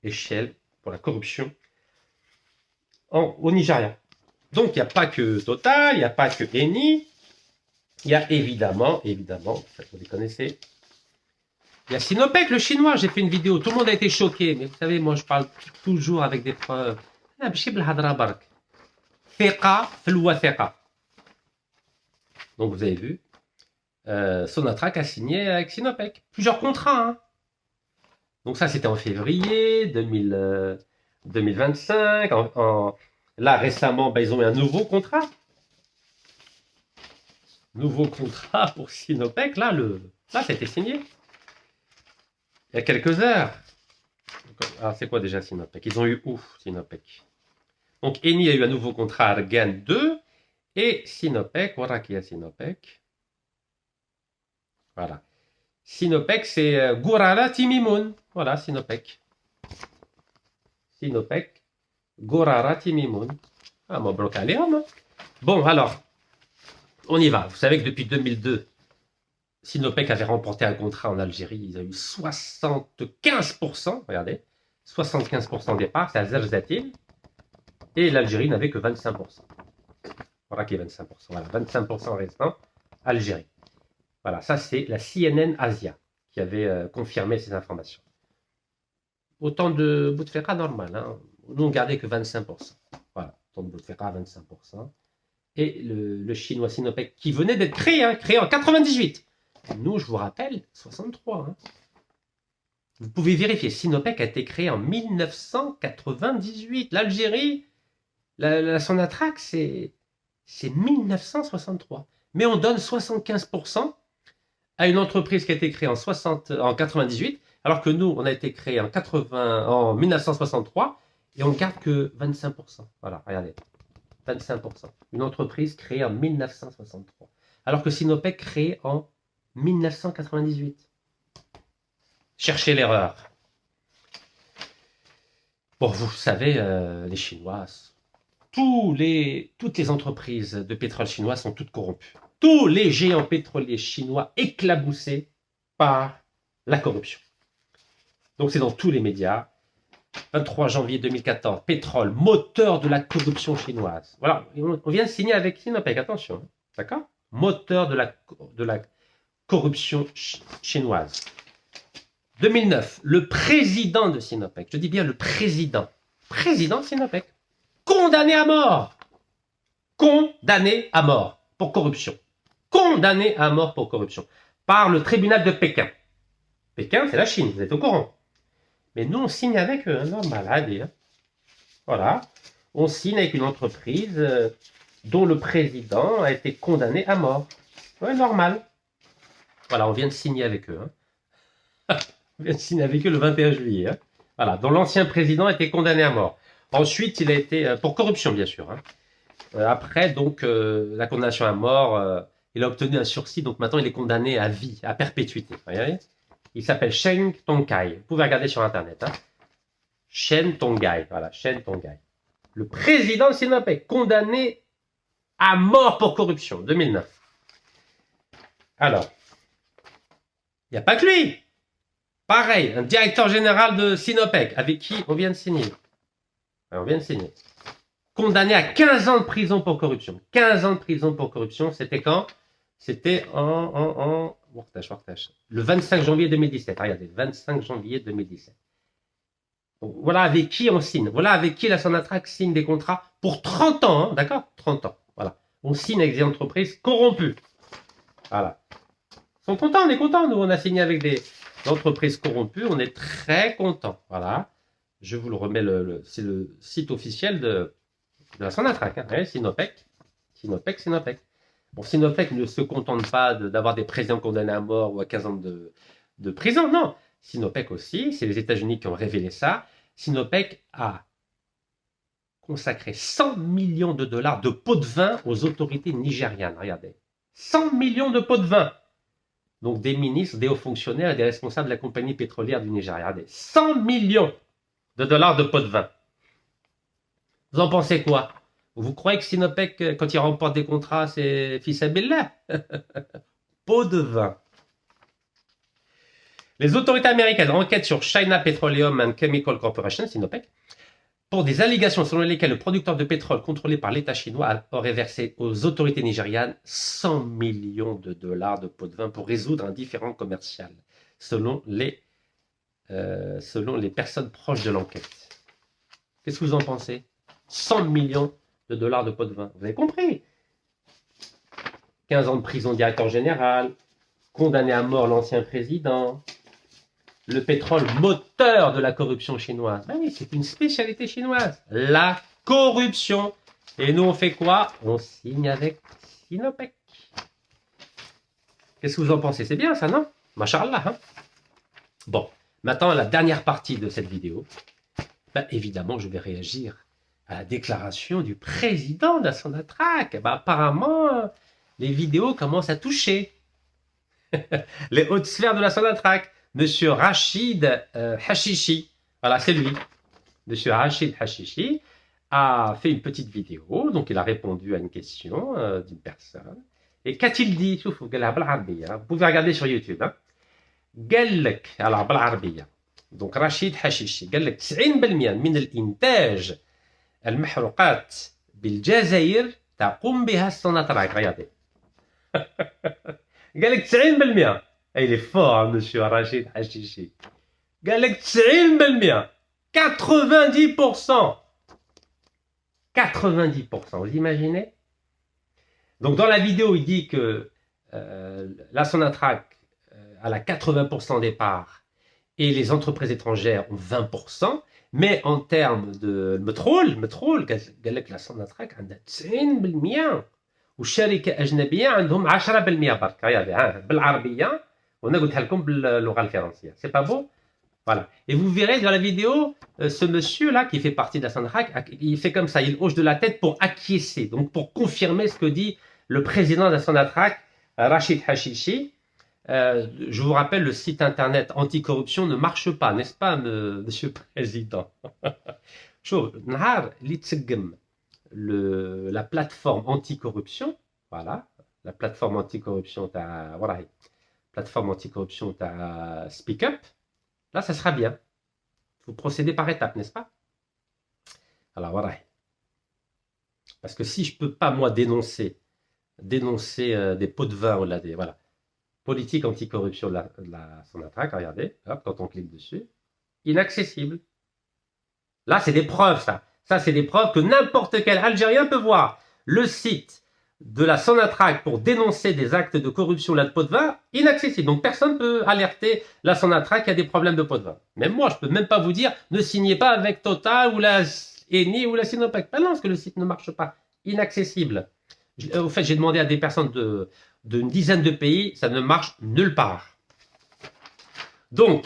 [SPEAKER 1] et Shell pour la corruption au Nigeria. Donc, il n'y a pas que Total, il n'y a pas que Eni. Il y a évidemment, vous les connaissez, il y a Sinopec, le chinois. J'ai fait une vidéo, tout le monde a été choqué. Mais vous savez, moi, je parle toujours avec des preuves. Donc, vous avez vu, Sonatrach a signé avec Sinopec. Plusieurs contrats. Hein. Donc, ça, c'était en février 2025. Là, récemment, ils ont eu un nouveau contrat. Nouveau contrat pour Sinopec. Là, c'était signé. Il y a quelques heures. Ah, c'est quoi déjà Sinopec? Ils ont eu où, Sinopec? Donc, Eni a eu un nouveau contrat Argan 2 et Sinopec. Voilà qui est Sinopec. Voilà. Sinopec, c'est Gourara Timimoun. Voilà, Sinopec. Sinopec, Gourara Timimoun. Ah, mon bloc à Léon. Bon, alors, on y va. Vous savez que depuis 2002, Sinopec avait remporté un contrat en Algérie. Ils ont eu 75%. Regardez. 75% des parts, c'est Azerzatil. Et l'Algérie n'avait que 25%. Voilà qui est 25%. Voilà, 25% restant, Algérie. Voilà, ça c'est la CNN Asia qui avait confirmé ces informations. Autant de Bouteflika normal. Hein. Nous, on gardait que 25%. Voilà, autant de Bouteflika, 25%. Et le chinois Sinopec qui venait d'être créé, hein, créé en 98. Nous, je vous rappelle, 63. Hein. Vous pouvez vérifier, Sinopec a été créé en 1998. L'Algérie, la Sonatrach, c'est 1963. Mais on donne 75% à une entreprise qui a été créée en 98, alors que nous, on a été créé en 1963 et on ne garde que 25%. Voilà, regardez. 25%. Une entreprise créée en 1963. Alors que Sinopec créé en 1998. Cherchez l'erreur. Bon, vous savez, les Chinois, toutes les entreprises de pétrole chinois sont toutes corrompues. Tous les géants pétroliers chinois éclaboussés par la corruption. Donc c'est dans tous les médias. 23 janvier 2014, pétrole, moteur de la corruption chinoise. Voilà, on vient de signer avec Sinopec, attention, d'accord? Moteur de la corruption chinoise. 2009, le président de Sinopec, je dis bien le président de Sinopec, condamné à mort. Condamné à mort pour corruption. Condamné à mort pour corruption par le tribunal de Pékin. Pékin, c'est la Chine, vous êtes au courant. Mais nous, on signe avec eux, normal, allez. Hein. Voilà. On signe avec une entreprise dont le président a été condamné à mort. Ouais, normal. Voilà, on vient de signer avec eux. Hein. On vient de signer avec eux le 21 juillet. Hein. Voilà, dont l'ancien président a été condamné à mort. Ensuite, il a été, pour corruption, bien sûr. Hein. Après, donc, la condamnation à mort, il a obtenu un sursis, donc maintenant, il est condamné à vie, à perpétuité. Vous voyez ? Il s'appelle Shen Tongkai. Vous pouvez regarder sur Internet. Hein. Shen Tongkai. Voilà, Shen Tongkai. Le président de Sinopec, condamné à mort pour corruption, 2009. Alors, il n'y a pas que lui. Pareil, un directeur général de Sinopec, avec qui on vient de signer. Alors, on vient de signer. Condamné à 15 ans de prison pour corruption. 15 ans de prison pour corruption, c'était quand? C'était le 25 janvier 2017. Regardez, 25 janvier 2017. Donc, voilà avec qui on signe. Voilà avec qui la Sonatrach signe des contrats pour 30 ans. Hein, d'accord? 30 ans. Voilà. On signe avec des entreprises corrompues. Voilà. Ils sont contents, on est contents. Nous, on a signé avec des entreprises corrompues. On est très contents. Voilà. Je vous le remets. C'est le site officiel de la Sonatrach. Hein. Ouais, Sinopec. Sinopec. Bon, Sinopec ne se contente pas d'avoir des présidents condamnés à mort ou à 15 ans de prison, non. Sinopec aussi, c'est les États-Unis qui ont révélé ça. Sinopec a consacré 100 millions de dollars de pots de vin aux autorités nigérianes. Regardez, 100 millions de pots de vin. Donc des ministres, des hauts fonctionnaires et des responsables de la compagnie pétrolière du Nigeria. Regardez, 100 millions de dollars de pots de vin. Vous en pensez quoi? Vous croyez que Sinopec, quand il remporte des contrats, c'est fils à Billah? Pot de vin. Les autorités américaines enquêtent sur China Petroleum and Chemical Corporation, Sinopec, pour des allégations selon lesquelles le producteur de pétrole contrôlé par l'État chinois aurait versé aux autorités nigérianes 100 millions de dollars de pots de vin pour résoudre un différend commercial, selon les personnes proches de l'enquête. Qu'est-ce que vous en pensez? 100 millions de dollars de pots de vin. Vous avez compris? 15 ans de prison directeur général, condamné à mort l'ancien président, le pétrole moteur de la corruption chinoise. Ben oui, c'est une spécialité chinoise. La corruption. Et nous, on fait quoi? On signe avec Sinopec. Qu'est-ce que vous en pensez? C'est bien ça, non? Masha'Allah, hein? Bon, maintenant, la dernière partie de cette vidéo. Ben, évidemment, je vais réagir à la déclaration du président de la Sonatrach. Ben, apparemment, les vidéos commencent à toucher les hautes sphères de la Sonatrach. Monsieur Rachid Hachichi, voilà, c'est lui. Monsieur Rachid Hachichi a fait une petite vidéo, donc il a répondu à une question d'une personne. Et qu'a-t-il dit? Vous pouvez regarder sur YouTube. Hein. قال لك على بالعربية دونك رشيد حشيشي قال لك 90% من الإنتاج المحروقات بالجزائر تقوم بها السوناتراك رياضي قال لك 90% اي لي فور مسيو رشيد حشيشي قال لك 90% 90% 90%, vous imaginez? Donc dans la vidéo, il dit que la Sonatrach a la 80% des parts et les entreprises étrangères ont 20%, mais en termes de المترول قال لك la Sonatrach عندها 90% والشركة أجنبية عندهم 10% برك. Regardez, بالعربية وانا قلتها لكم باللغة الفرنسية. C'est pas beau? Voilà. Et vous verrez dans la vidéo, ce monsieur-là, qui fait partie de la Sonatrach, il fait comme ça, il hoche de la tête pour acquiescer, donc pour confirmer ce que dit le président de la Sonatrach, Rachid Hachichi. Je vous rappelle, le site internet anticorruption ne marche pas, n'est-ce pas, monsieur le président? La plateforme anticorruption, voilà, la plateforme anticorruption, plateforme anticorruption, Speak Up. Là, ça sera bien. Vous procédez par étapes, n'est-ce pas? Alors, voilà. Parce que si je ne peux pas, moi, dénoncer des pots de vin, voilà, politique anticorruption de la Sonatrach, regardez, hop, quand on clique dessus, inaccessible. Là, c'est des preuves, ça. Ça, c'est des preuves que n'importe quel Algérien peut voir. Le site de la Sonatrach pour dénoncer des actes de corruption de pot de vin, inaccessible. Donc personne ne peut alerter la Sonatrach qu'il y a des problèmes de pot de vin. Même moi, je ne peux même pas vous dire, ne signez pas avec Total ou la Eni ou la Sinopec. Ben non, parce que le site ne marche pas. Inaccessible. Au fait, j'ai demandé à des personnes d'une dizaine de pays, ça ne marche nulle part. Donc,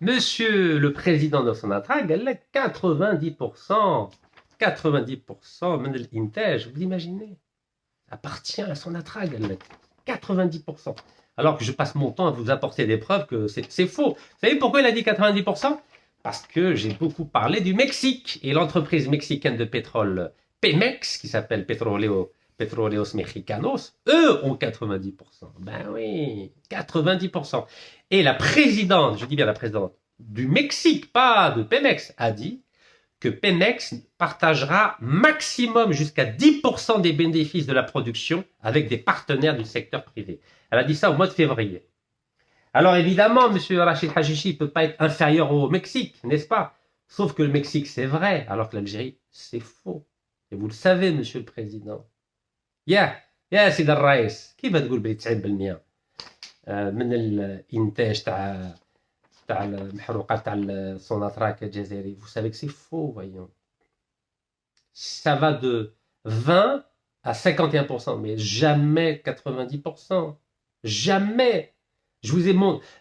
[SPEAKER 1] monsieur le président de Sonatrach, elle a 90%, 90% de l'Intège, vous imaginez? Appartient à Sonatrach, 90%. Alors que je passe mon temps à vous apporter des preuves que c'est faux. Vous savez pourquoi il a dit 90%? Parce que j'ai beaucoup parlé du Mexique. Et l'entreprise mexicaine de pétrole Pemex, qui s'appelle Petróleos Mexicanos, eux ont 90%. Ben oui, 90%. Et la présidente, je dis bien la présidente, du Mexique, pas de Pemex, a dit que Pemex partagera maximum jusqu'à 10% des bénéfices de la production avec des partenaires du secteur privé. Elle a dit ça au mois de février. Alors évidemment, M. Rachid Hachichi ne peut pas être inférieur au Mexique, n'est-ce pas? Sauf que le Mexique, c'est vrai, alors que l'Algérie, c'est faux. Et vous le savez, M. le Président. يا سيدي الرئيس كيف تقول بلي 90% من الانتاج تاع المحروقات تاع السوناتراك الجزائري. Vous savez que c'est faux, voyons. Ça va de 20 à 51%, mais jamais 90%. Jamais.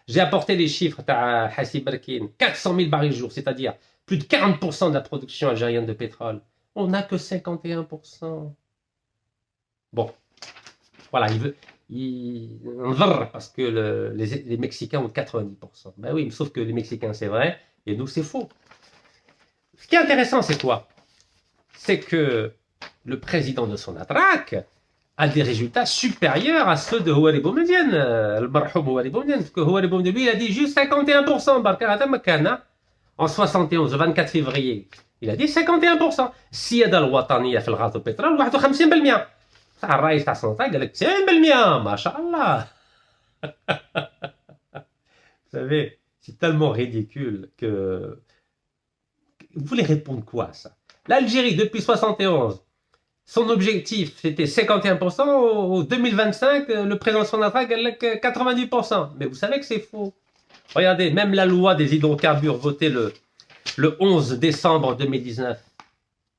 [SPEAKER 1] J'ai apporté les chiffres تاع Hassi Berkin, 400 000 barils jour, c'est-à-dire plus de 40% de la production algérienne de pétrole. On n'a que 51%. Bon, voilà, on va parce que les Mexicains ont 90%. Ben oui, sauf que les Mexicains, c'est vrai, et nous, c'est faux. Ce qui est intéressant, c'est quoi? C'est que le président de Sonatrach a des résultats supérieurs à ceux de Houari Boumediene, le marhoum Houari Boumediene, parce que Houari Boumediene, lui, il a dit juste 51%, en 71, le 24 février, il a dit 51%. Si il y a de l'Ouatania fait le gaz au pétrole, 51%. الرئيس تاع السلطه قال لك 90% ما شاء الله. Vous savez, c'est tellement ridicule que vous voulez répondre quoi à ça? L'Algérie depuis 71, son objectif c'était 51%, au 2025 le président Sonatrach قال لك 90%. Mais vous savez que c'est faux. Regardez, même la loi des hydrocarbures votée le 11 décembre 2019,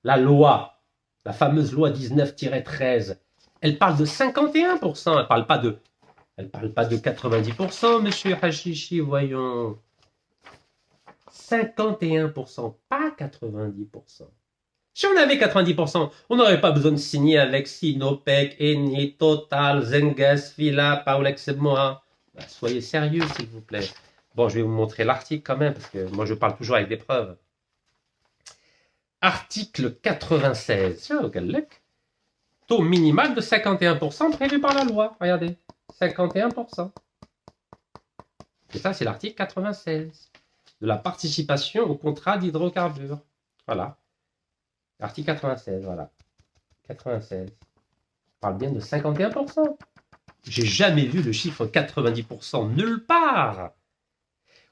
[SPEAKER 1] la loi, la fameuse loi 19-13, elle parle de 51%, elle ne parle pas de Elle ne parle pas de 90%, monsieur Hachichi, voyons. 51%, pas 90%. Si on avait 90%, on n'aurait pas besoin de signer avec Sinopec, Eni, Total, Zengas, Fila, Paulex et Moa. Bah, soyez sérieux, s'il vous plaît. Bon, je vais vous montrer l'article quand même, parce que moi, je parle toujours avec des preuves. Article 96. Taux minimal de 51% prévu par la loi. Regardez, 51%. Et ça, c'est l'article 96 de la participation au contrat d'hydrocarbures. Voilà. Article 96, voilà. 96. On parle bien de 51%. J'ai jamais vu le chiffre 90% nulle part.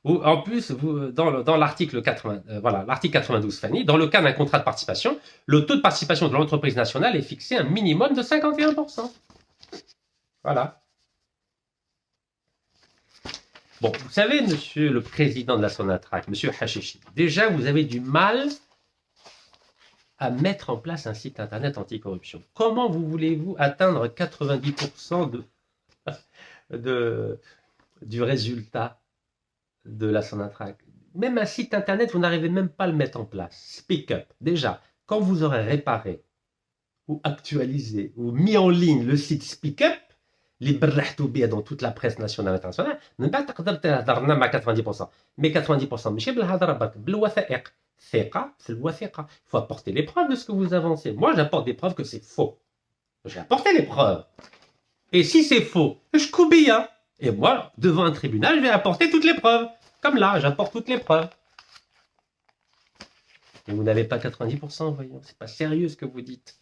[SPEAKER 1] En plus, dans l'article 92, Fanny, dans le cas d'un contrat de participation, le taux de participation de l'entreprise nationale est fixé à un minimum de 51%. Voilà. Bon, vous savez, monsieur le président de la Sonatrach, monsieur Hachichi, déjà vous avez du mal à mettre en place un site internet anticorruption. Comment voulez-vous atteindre 90% du résultat de la Sonatrach? Même un site internet, vous n'arrivez même pas à le mettre en place. Speak Up. Déjà, quand vous aurez réparé ou actualisé ou mis en ligne le site Speak Up, les برحتوا dans toute la presse nationale et internationale, من بعد تقدر تهضرنا مع 90%. Mais 90%, ماشي بالهضره برك، بالوثائق. ثقة في الوثيقة. Il faut apporter les preuves de ce que vous avancez. Moi, j'apporte des preuves que c'est faux. J'ai apporté les preuves. Et si c'est faux, je coubille. Hein. Et moi, devant un tribunal, je vais apporter toutes les preuves. Comme là, j'apporte toutes les preuves. Et vous n'avez pas 90%, voyons. C'est pas sérieux ce que vous dites.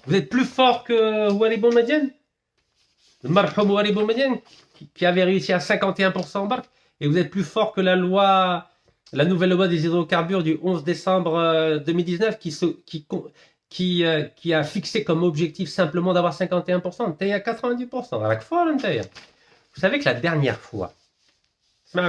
[SPEAKER 1] Vous êtes plus fort que Ouali Boumediene, le marhoum Ouali Boumediene, qui avait réussi à 51% en barque. Et vous êtes plus fort que la nouvelle loi des hydrocarbures du 11 décembre 2019 qui a fixé comme objectif simplement d'avoir 51%. T'es à 90%. Vous savez que la dernière fois, c'est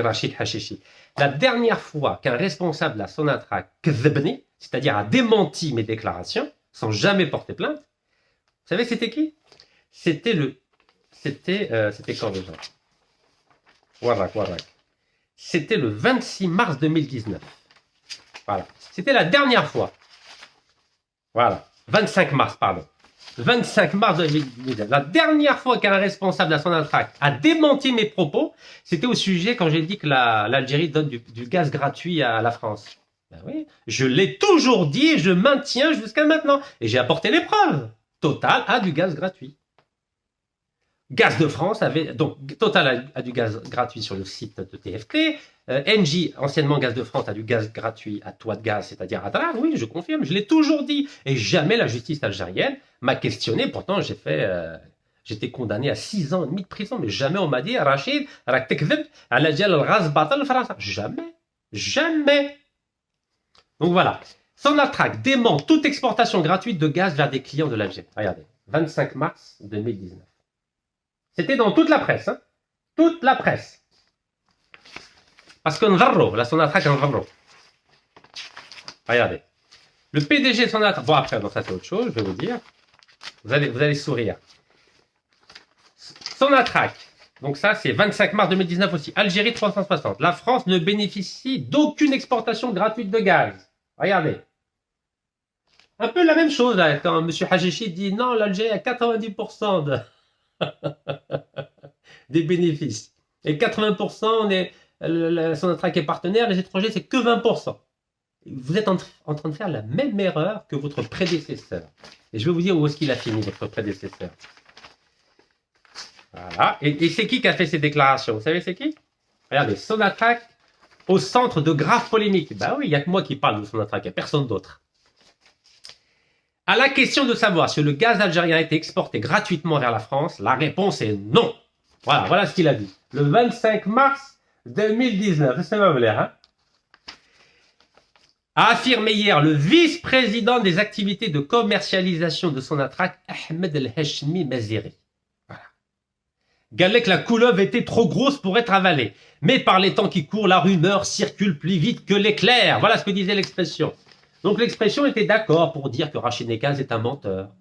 [SPEAKER 1] Rachid Hachichi, la dernière fois qu'un responsable de la Sonatrach kdhbni, c'est-à-dire a démenti mes déclarations, sans jamais porter plainte, vous savez c'était qui? C'était quand déjà? Warrak. C'était le 26 mars 2019. Voilà. C'était la dernière fois. Voilà. 25 mars, pardon. 25 mars 2019. La dernière fois qu'un responsable de la Sonatrach a démenti mes propos, c'était au sujet quand j'ai dit que l'Algérie donne du gaz gratuit à la France. Ben oui, je l'ai toujours dit et je maintiens jusqu'à maintenant. Et j'ai apporté les preuves. Total a du gaz gratuit. Gaz de France avait, donc Total a du gaz gratuit sur le site de TFT, Engie, anciennement Gaz de France, a du gaz gratuit à Toit de Gaz, c'est-à-dire à Drar, oui, je confirme, je l'ai toujours dit, et jamais la justice algérienne m'a questionné, pourtant j'étais condamné à 6 ans et demi de prison, mais jamais on m'a dit, Rachid, rak tekdheb, ala dial al-ghaz batal France, jamais. Donc voilà, Sonatrach dément toute exportation gratuite de gaz vers des clients de l'Algérie. Regardez, 25 mars 2019. C'était dans toute la presse. Hein? Toute la presse. Parce que la Sonatrach Nvarro. Regardez. Le PDG de Sonatrach. Bon, après, ça c'est autre chose, je vais vous dire. Vous allez sourire. Sonatrach. Donc ça, c'est 25 mars 2019 aussi. Algérie 360. La France ne bénéficie d'aucune exportation gratuite de gaz. Regardez. Un peu la même chose là, quand M. Hachichi dit non, l'Algérie a 90% des bénéfices. Et 80%, la Sonatrach est partenaire, les étrangers, c'est que 20%. Vous êtes en train de faire la même erreur que votre prédécesseur. Et je vais vous dire où est-ce qu'il a fini, votre prédécesseur. Voilà. Et c'est qui a fait ces déclarations? Vous savez c'est qui? Regardez, Sonatrach au centre de graves polémiques. Ben oui, il n'y a que moi qui parle de Sonatrach, il n'y a personne d'autre. À la question de savoir si le gaz algérien a été exporté gratuitement vers la France, la réponse est non. Voilà ce qu'il a dit. Le 25 mars 2019, c'est pas vrai, hein? A affirmé hier le vice-président des activités de commercialisation de Sonatrach, Ahmed El-Hachmi Maziri. Voilà. Galek, la couleuvre était trop grosse pour être avalée. Mais par les temps qui courent, la rumeur circule plus vite que l'éclair. Voilà ce que disait l'expression. Donc l'expression était d'accord pour dire que Rachid Nekaz est un menteur.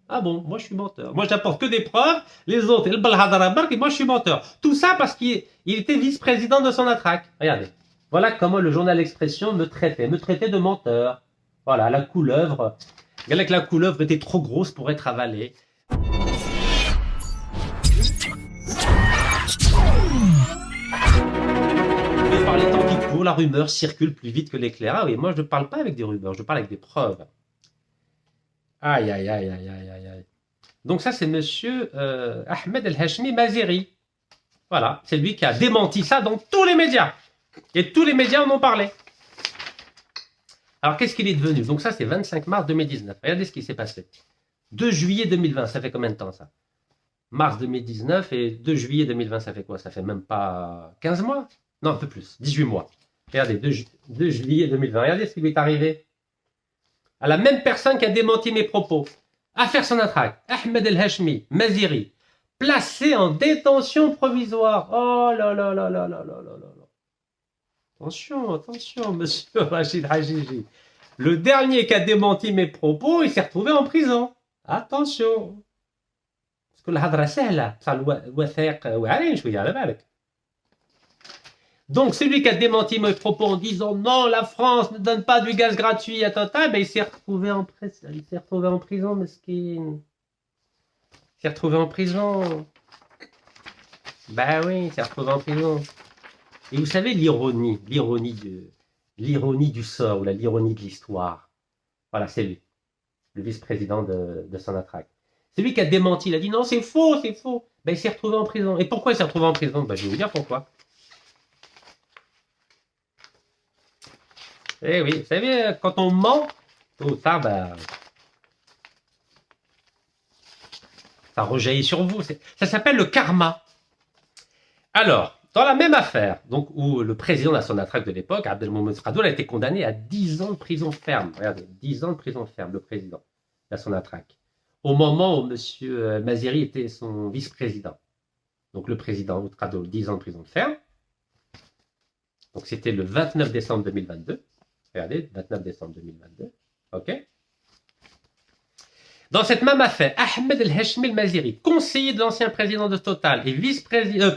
[SPEAKER 1] Ah bon, moi je suis menteur. Moi j'apporte que des preuves, les autres, et moi je suis menteur. Tout ça parce qu'il était vice-président de son attraque. Regardez. Voilà comment le journal Expression me traitait de menteur. Voilà, la couleuvre. Regardez que la couleuvre était trop grosse pour être avalée. Mais par les temps qui courent, la rumeur circule plus vite que l'éclair. Ah oui, moi je ne parle pas avec des rumeurs, je parle avec des preuves. Aïe, aïe, aïe, aïe, aïe, aïe, aïe. Donc ça, c'est monsieur Ahmed El-Hashmi Maziri. Voilà, c'est lui qui a démenti ça dans tous les médias. Et tous les médias en ont parlé. Alors, qu'est-ce qu'il est devenu? Donc ça, c'est 25 mars 2019. Regardez ce qui s'est passé. 2 juillet 2020, ça fait combien de temps ça? Mars 2019 et 2 juillet 2020, ça fait quoi? Ça fait même pas 15 mois? Non, un peu plus, 18 mois. Regardez, 2 juillet 2020. Regardez ce qui lui est arrivé. À la même personne qui a démenti mes propos. Affaire Sonatrach, Ahmed El-Hashmi, Maziri, placé en détention provisoire. Oh là là là là là là là là. Attention, attention, monsieur Rachid Hajiji. Le dernier qui a démenti mes propos, il s'est retrouvé en prison. Attention. Parce que la hadra sahla, ça le donc, celui qui a démenti mes propos en disant non, la France ne donne pas du gaz gratuit à Total, ben, il s'est retrouvé en prison, mesquine. Il s'est retrouvé en prison. Ben oui, il s'est retrouvé en prison. Et vous savez l'ironie du sort ou l'ironie de l'histoire. Voilà, c'est lui, le vice-président de Sonatrach. C'est lui qui a démenti, il a dit non, c'est faux, c'est faux. Ben, il s'est retrouvé en prison. Et pourquoi il s'est retrouvé en prison? Ben, je vais vous dire pourquoi. Eh oui, vous savez, quand on ment, tôt ou tard, ben, ça rejaillit sur vous. Ça s'appelle le karma. Alors, dans la même affaire, donc, où le président de la Sonatrach de l'époque, Abdelmoumene Sradoul, a été condamné à 10 ans de prison ferme. Regardez, 10 ans de prison ferme, le président de la Sonatrach. Au moment où M. Maziri était son vice-président. Donc le président Outradoul, 10 ans de prison ferme. Donc c'était le 29 décembre 2022. Regardez, 29 décembre 2022. OK. Dans cette même affaire, Ahmed El-Hashmi El-Maziri, conseiller de l'ancien président de Total et vice-président,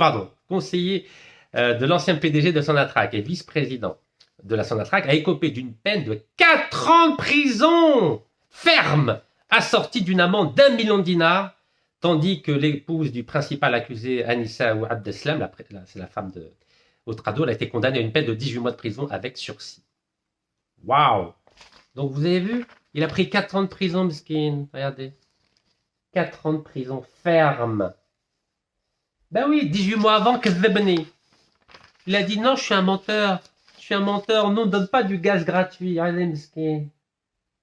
[SPEAKER 1] conseiller de l'ancien PDG de Sonatrach et vice-président de la Sonatrach, a écopé d'une peine de 4 ans de prison ferme, assortie d'une amende d'1 million de dinars, tandis que l'épouse du principal accusé, Anissa ou Abdeslam, c'est la femme de Outradoul, a été condamnée à une peine de 18 mois de prison avec sursis. Waouh! Donc vous avez vu, il a pris 4 ans de prison, Miskin. Regardez. 4 ans de prison ferme. Ben oui, 18 mois avant que Zebni. Il a dit non, je suis un menteur. Je suis un menteur. Nous, on ne donne pas du gaz gratuit. Regardez, Miskin.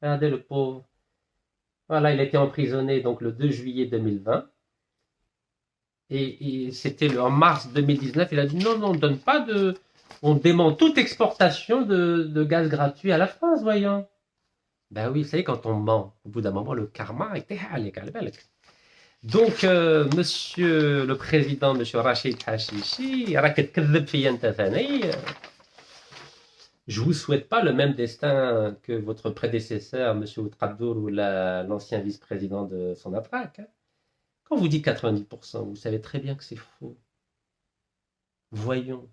[SPEAKER 1] Regardez le pauvre. Voilà, il a été emprisonné donc le 2 juillet 2020. Et c'était en mars 2019. Il a dit non, non, on ne donne pas de. On dément toute exportation de gaz gratuit à la France, voyons. Ben oui, vous savez, quand on ment, au bout d'un moment, le karma était halek. Donc, monsieur le président, monsieur Rachid Hachichi, je vous souhaite pas le même destin que votre prédécesseur, monsieur Outradoul, ou l'ancien vice-président de Sonatrach. Hein. Quand vous dites 90%, vous savez très bien que c'est faux. Voyons.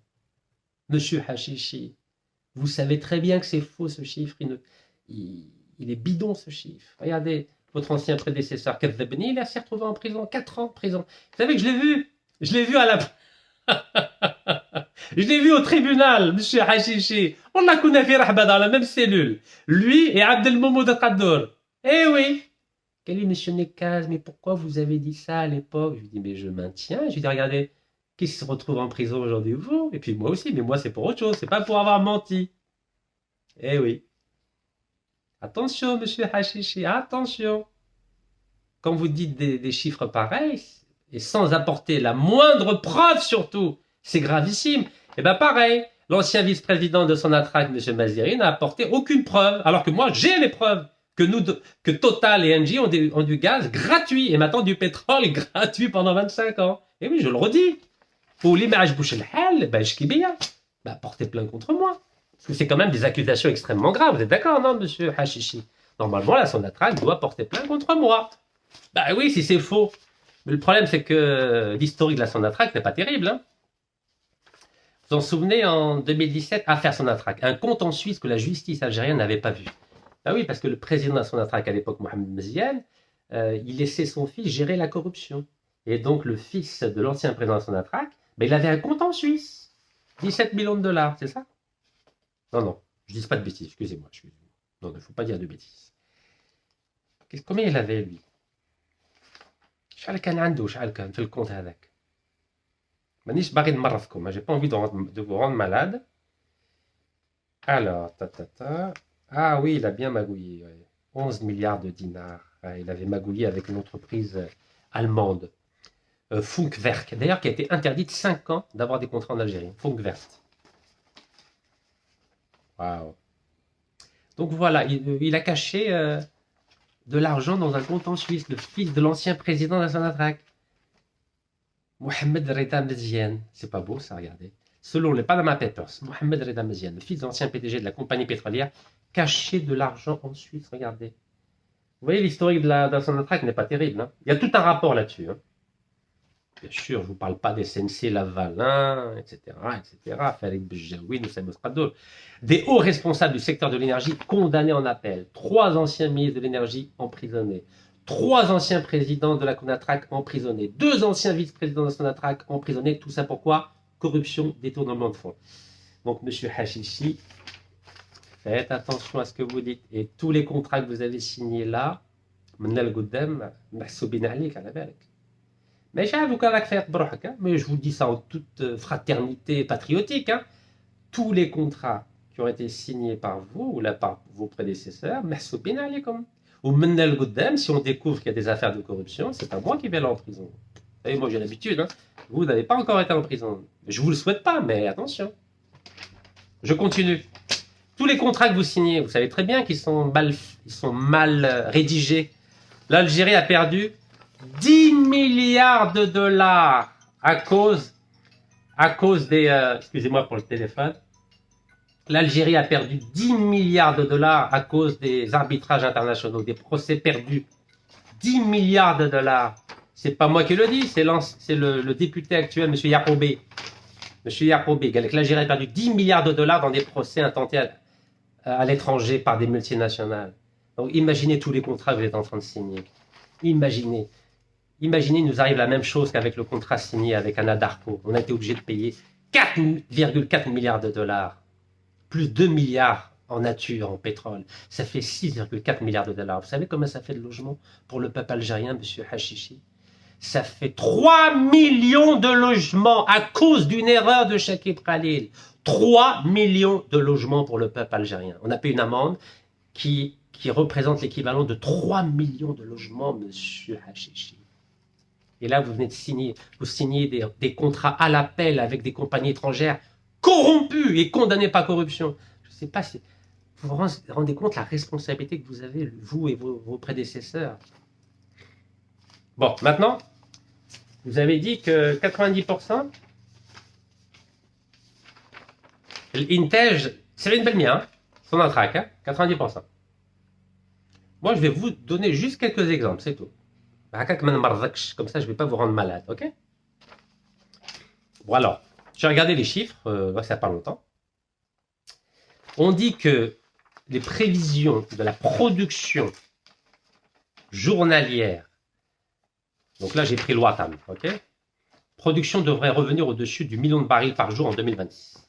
[SPEAKER 1] Monsieur Hachichi, vous savez très bien que c'est faux ce chiffre. Il est bidon ce chiffre. Regardez, votre ancien prédécesseur, Kadhabni, il s'est retrouvé en prison, 4 ans de prison. Vous savez que je l'ai vu. Je l'ai vu à la... je l'ai vu au tribunal, monsieur Hachichi. On l'a connu dans la même cellule. Lui et Abdelmoumene Sradoul. Eh oui. Quel est monsieur Nekaz? Mais pourquoi vous avez dit ça à l'époque? Je lui dis, mais je maintiens. Je lui dis, regardez, qui se retrouve en prison aujourd'hui? Vous. Et puis moi aussi, mais moi c'est pour autre chose, c'est pas pour avoir menti. Eh oui. Attention, monsieur Hachichi, attention. Quand vous dites des chiffres pareils, et sans apporter la moindre preuve surtout, c'est gravissime. Et bien pareil, l'ancien vice-président de Sonatrach, monsieur Maziri, n'a apporté aucune preuve, alors que moi j'ai les preuves que Total et Engie ont du gaz gratuit, et maintenant du pétrole gratuit pendant 25 ans. Et oui, je le redis. Pour l'image bouche le hal, ben je bien. Ben portez plainte contre moi. Parce que c'est quand même des accusations extrêmement graves. Vous êtes d'accord, non, monsieur Hachichi? Normalement, la Sonatrach doit porter plainte contre moi. Bah oui, si c'est faux. Mais le problème, c'est que l'historique de la Sonatrach n'est pas terrible. Hein. Vous en souvenez, en 2017, affaire Sonatrach, un compte en Suisse que la justice algérienne n'avait pas vu. Ah oui, parce que le président de la Sonatrach à l'époque, Mohamed Meziane, il laissait son fils gérer la corruption. Et donc le fils de l'ancien président de la Sonatrach, ben, il avait un compte en Suisse. 17 millions de dollars, c'est ça? Non, non, je ne dis pas de bêtises, excusez-moi. Non, il ne faut pas dire de bêtises. Combien il avait, lui? شحال كان عنده شحال كان في الكونت هذاك مانيش باغي نمرضكم j'ai pas envie de vous rendre malade. Alors ah oui, il a bien magouillé, ouais. 11 milliards de dinars. Ouais, il avait magouillé avec une entreprise allemande, Funkwerk, d'ailleurs qui a été interdite 5 ans d'avoir des contrats en Algérie. Funkwerk. Waouh. Donc voilà, il a caché de l'argent dans un compte en Suisse, le fils de l'ancien président de la Sonatrach. Mohamed Reda Meziane. C'est pas beau ça, regardez. Selon les Panama Papers, Mohamed Reda Meziane, le fils de l'ancien PDG de la compagnie pétrolière, cachait de l'argent en Suisse, regardez. Vous voyez, l'historique de la Sonatrach n'est pas terrible. Hein. Il y a tout un rapport là-dessus. Hein. Bien sûr, je ne vous parle pas des SNC Lavalin, etc., Farid Bejaoui, Noussam Moscadoul. Des hauts responsables du secteur de l'énergie condamnés en appel. 3 anciens ministres de l'énergie emprisonnés. 3 anciens présidents de la Sonatrach emprisonnés. 2 anciens vice-présidents de la Sonatrach emprisonnés. Tout ça pourquoi? Corruption, détournement de fonds. Donc, monsieur Hachichi, faites attention à ce que vous dites. Et tous les contrats que vous avez signés là, mais je vous dis ça en toute fraternité patriotique. Hein. Tous les contrats qui ont été signés par vous ou là par vos prédécesseurs, ou si on découvre qu'il y a des affaires de corruption, c'est pas moi qui vais aller en prison. Vous savez, moi j'ai l'habitude. Hein. Vous n'avez pas encore été en prison. Je vous le souhaite pas, mais attention. Je continue. Tous les contrats que vous signez, vous savez très bien qu'ils sont mal rédigés. L'Algérie a perdu 10 milliards de dollars à cause des... excusez-moi pour le téléphone. L'Algérie a perdu 10 milliards de dollars à cause des arbitrages internationaux, des procès perdus. 10 milliards de dollars. C'est pas moi qui le dis, c'est le député actuel, M. Yacoubé. M. Yacoubé, l'Algérie a perdu 10 milliards de dollars dans des procès intentés à l'étranger par des multinationales. Donc imaginez tous les contrats que vous êtes en train de signer. Imaginez, il nous arrive la même chose qu'avec le contrat signé avec Anadarko. On a été obligé de payer 4,4 milliards de dollars, plus 2 milliards en nature, en pétrole. Ça fait 6,4 milliards de dollars. Vous savez combien ça fait de logements pour le peuple algérien, monsieur Hachichi? Ça fait 3 millions de logements à cause d'une erreur de Chakib Khalil. 3 millions de logements pour le peuple algérien. On a payé une amende qui représente l'équivalent de 3 millions de logements, monsieur Hachichi. Et là, vous venez de signer, des contrats à l'appel avec des compagnies étrangères corrompues et condamnées par corruption. Je ne sais pas si vous vous rendez compte de la responsabilité que vous avez, vous et vos prédécesseurs. Bon, maintenant, vous avez dit que 90%, l'Intej, c'est une belle mien, hein, Sonatrach, hein, 90%. Moi, je vais vous donner juste quelques exemples, c'est tout. Comme ça, je ne vais pas vous rendre malade, ok? Voilà. J'ai regardé les chiffres, ça n'a pas longtemps. On dit que les prévisions de la production journalière, donc là j'ai pris l'Ouattam, ok? Production devrait revenir au-dessus du million de barils par jour en 2026.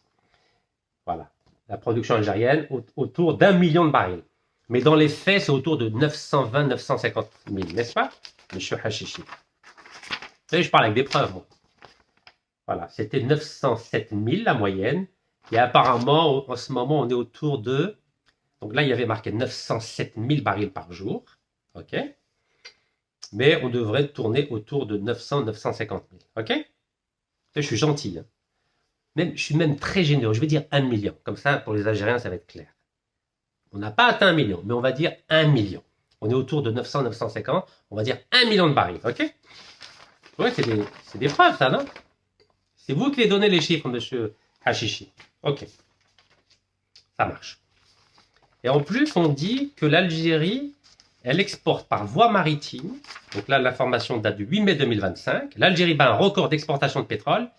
[SPEAKER 1] Voilà. La production algérienne autour d'1 million de barils. Mais dans les faits, c'est autour de 920-950 000, n'est-ce pas, monsieur Hachichi? Vous savez, je parle avec des preuves, moi. Voilà, c'était 907 000 la moyenne. Et apparemment, en ce moment, on est autour de... Donc là, il y avait marqué 907 000 barils par jour. OK? Mais on devrait tourner autour de 900-950 000. OK? Je suis gentil. Hein? Je suis même très généreux. Je vais dire 1 million. Comme ça, pour les Algériens, ça va être clair. On n'a pas atteint 1 million, mais on va dire 1 million. On est autour de 900-950. On va dire 1 million de barils. OK? Ouais, c'est des preuves, ça, non? C'est vous qui les donnez les chiffres, monsieur Hachichi. OK. Ça marche. Et en plus, on dit que l'Algérie elle exporte par voie maritime. Donc là, l'information date du 8 mai 2025. L'Algérie bat un record d'exportation de pétrole.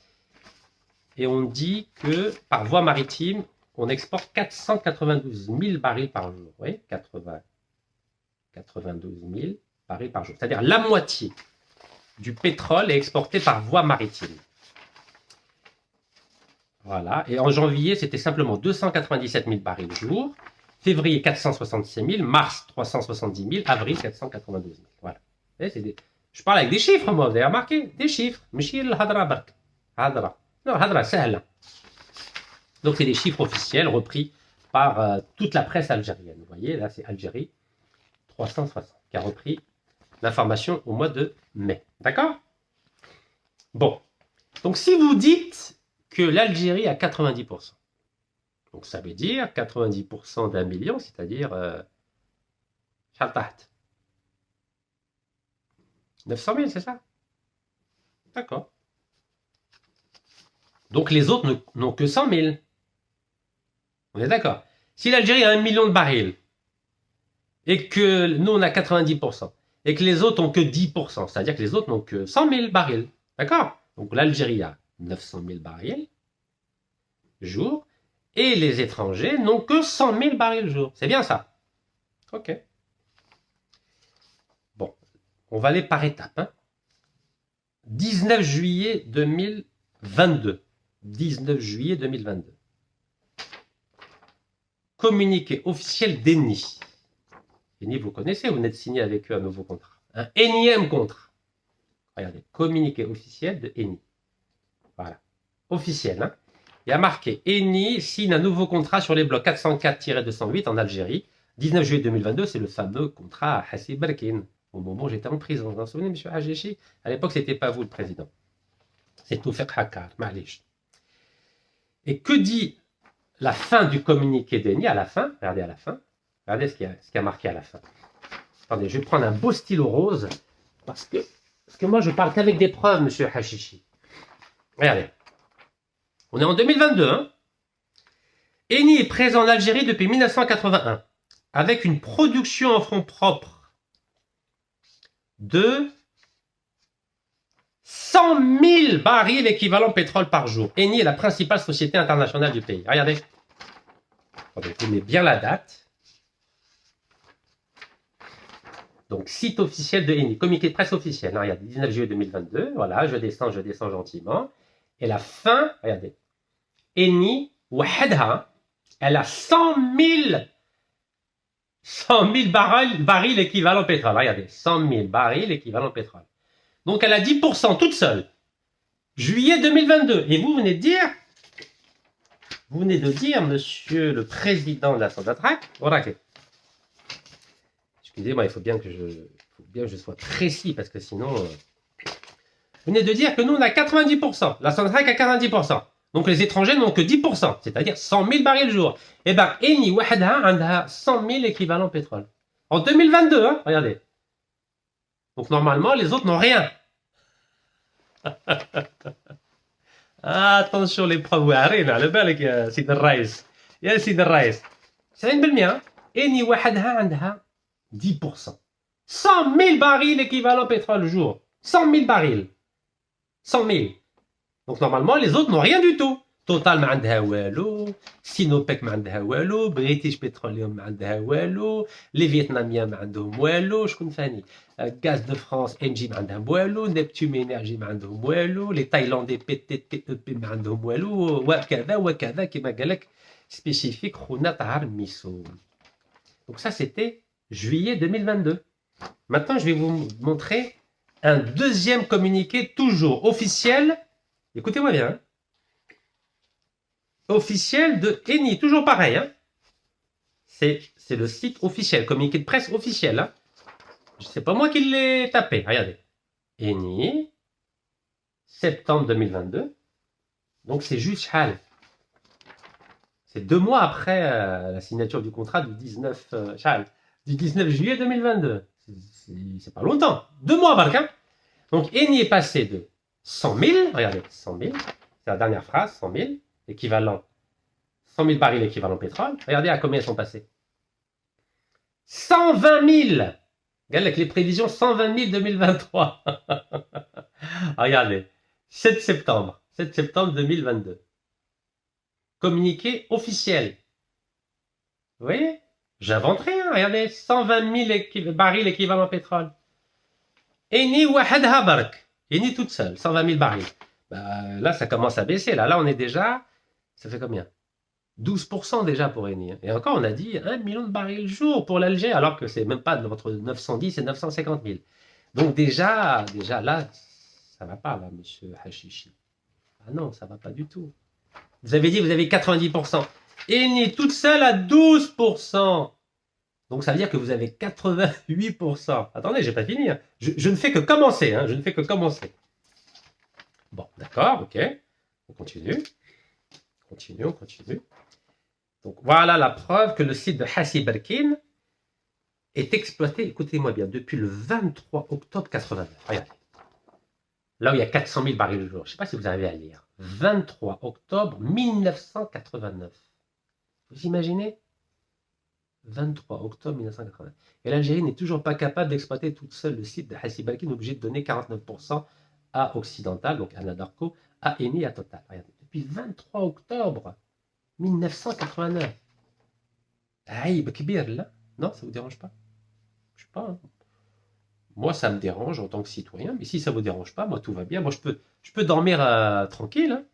[SPEAKER 1] Et on dit que par voie maritime, on exporte 492 000 barils par jour. Oui, 92 000 barils par jour. C'est-à-dire la moitié du pétrole est exporté par voie maritime. Voilà. Et en janvier, c'était simplement 297 000 barils le jour. Février, 466 000. Mars, 370 000. Avril, 492 000. Voilà. Je parle avec des chiffres, moi. Vous avez remarqué? Des chiffres. Machine al-hadra bark. Hadra. Non, hadra, sahla. Donc, c'est des chiffres officiels repris par toute la presse algérienne. Vous voyez, là, c'est Algérie 360 qui a repris l'information au mois de mai. D'accord? Bon. Donc, si vous dites que l'Algérie a 90%, donc ça veut dire 90% d'un million, c'est-à-dire 900 000, c'est ça? D'accord. Donc les autres n'ont que 100 000. On est d'accord. Si l'Algérie a 1 million de barils, et que nous on a 90%, et que les autres n'ont que 10%, c'est-à-dire que les autres n'ont que 100 000 barils. D'accord? Donc l'Algérie a 900 000 barils jour, et les étrangers n'ont que 100 000 barils jour. C'est bien ça? Ok. Bon, on va aller par étapes. Hein. 19 juillet 2022. 19 juillet 2022. Communiqué officiel d'ENI. ENI, vous connaissez, vous venez de signer avec eux un nouveau contrat. Un énième contrat. Regardez, communiqué officiel de ENI. Voilà. Officiel, hein. Il y a marqué ENI signe un nouveau contrat sur les blocs 404-208 en Algérie. 19 juillet 2022, c'est le fameux contrat à Hassi Barkin. Au moment où j'étais en prison. Vous vous en souvenez, M. Hajichi? À l'époque, ce n'était pas vous le président. C'est Toufiq Hakar, Malish. Et que dit la fin du communiqué d'ENI à la fin? Regardez à la fin. Regardez ce qu'il y a marqué à la fin. Attendez, je vais prendre un beau stylo rose parce que moi, je parle qu'avec des preuves, M. Hachichi. Regardez. On est en 2022. Hein. ENI est présent en Algérie depuis 1981 avec une production en fonds propres de 100 000 barils équivalent pétrole par jour. ENI est la principale société internationale du pays. Regardez. Attendez, vous mettez bien la date. Donc, site officiel de ENI, communiqué de presse officiel. Regardez, 19 juillet 2022. Voilà, je descends gentiment. Et la fin, regardez. ENI, wahadha, elle a 100 000 barils équivalent pétrole. Regardez, 100 000 barils équivalent pétrole. Donc, elle a 10% toute seule. Juillet 2022. Et vous venez de dire, monsieur le président de la Sonatrach, excusez-moi, il faut bien que je sois précis parce que sinon, vous venez de dire que nous, on a 90%. La Sonatrach a 90%. Donc, les étrangers n'ont que 10%, c'est-à-dire 100 000 barils le jour. Eh bien, ENI wahda a 100 000 équivalents pétrole. En 2022, hein, regardez. Donc, normalement, les autres n'ont rien. Attention, les preuves. على بالك يا سيد الرئيس. يا سيد الرئيس. 70%. ENI وحدها عندها 10%. 100 000 barils équivalent pétrole le jour. 100 000 barils. 100 000. Donc normalement, les autres n'ont rien du tout. Total ما عندها والو, Sinopec ما عندها والو, British Petroleum ما عندها والو, les Vietnamiens ما عندهم والو, شكون ثاني? Gaz de France, Engie ما عندهم والو, Neptune Energy ما عندهم والو, les Thaïlandais PTTEP ما عندهم والو, وكذا كما قال لك spécifique خونا طهر ميسو. Donc ça c'était juillet 2022. Maintenant, je vais vous montrer un deuxième communiqué toujours officiel. Écoutez-moi bien. Hein. Officiel de ENI, toujours pareil. Hein. C'est le site officiel, communiqué de presse officiel. Hein. C'est pas moi qui l'ai tapé. Regardez. ENI, septembre 2022. Donc c'est juste Hal. C'est 2 mois après la signature du contrat du 19 juillet 2022. C'est pas longtemps. 2 mois, Bark. Hein. Donc ENI est passé de 100 000, regardez, 100 000, c'est la dernière phrase, 100 000, équivalent, 100 000 barils équivalent pétrole. Regardez à combien ils sont passés. 120 000 Avec les prévisions 120 000 2023. Regardez, 7 septembre 2022. Communiqué officiel. Vous voyez? J'invente rien, regardez, 120 000 barils équivalent pétrole. Eni wahadha bark. Eni toute seule, 120 000 barils. Bah, là, ça commence à baisser. Là, on est déjà, ça fait combien? 12% déjà pour Eni. Et encore, on a dit 1 million de barils jour pour l'Alger, alors que c'est même pas entre 910 et 950 000. Donc déjà là, ça va pas, là, monsieur Hachichi. Ah non, ça va pas du tout. Vous avez dit, vous avez 90%. Eni toute seule à 12%. Donc ça veut dire que vous avez 88%. Attendez, j'ai pas fini. Hein. Je ne fais que commencer. Hein. Je ne fais que commencer. Bon, d'accord, ok. On continue. On continue. Donc voilà la preuve que le site de Hassi Barkin est exploité, écoutez-moi bien, depuis le 23 octobre 89. Regardez. Là où il y a 400 000 barils le jour. Je ne sais pas si vous arrivez à lire. 23 octobre 1989. Vous imaginez? 23 octobre 1989. Et l'Algérie n'est toujours pas capable d'exploiter toute seule le site de Hassi Barkin, obligé de donner 49% à Occidental, donc à Anadarko, à Eni et à Total. Regardez. Depuis 23 octobre 1989. Aïe, kbir là. Non, ça vous dérange pas? Je sais pas. Hein. Moi, ça me dérange en tant que citoyen, mais si ça vous dérange pas, moi, tout va bien. Moi, je peux dormir tranquille. Hein.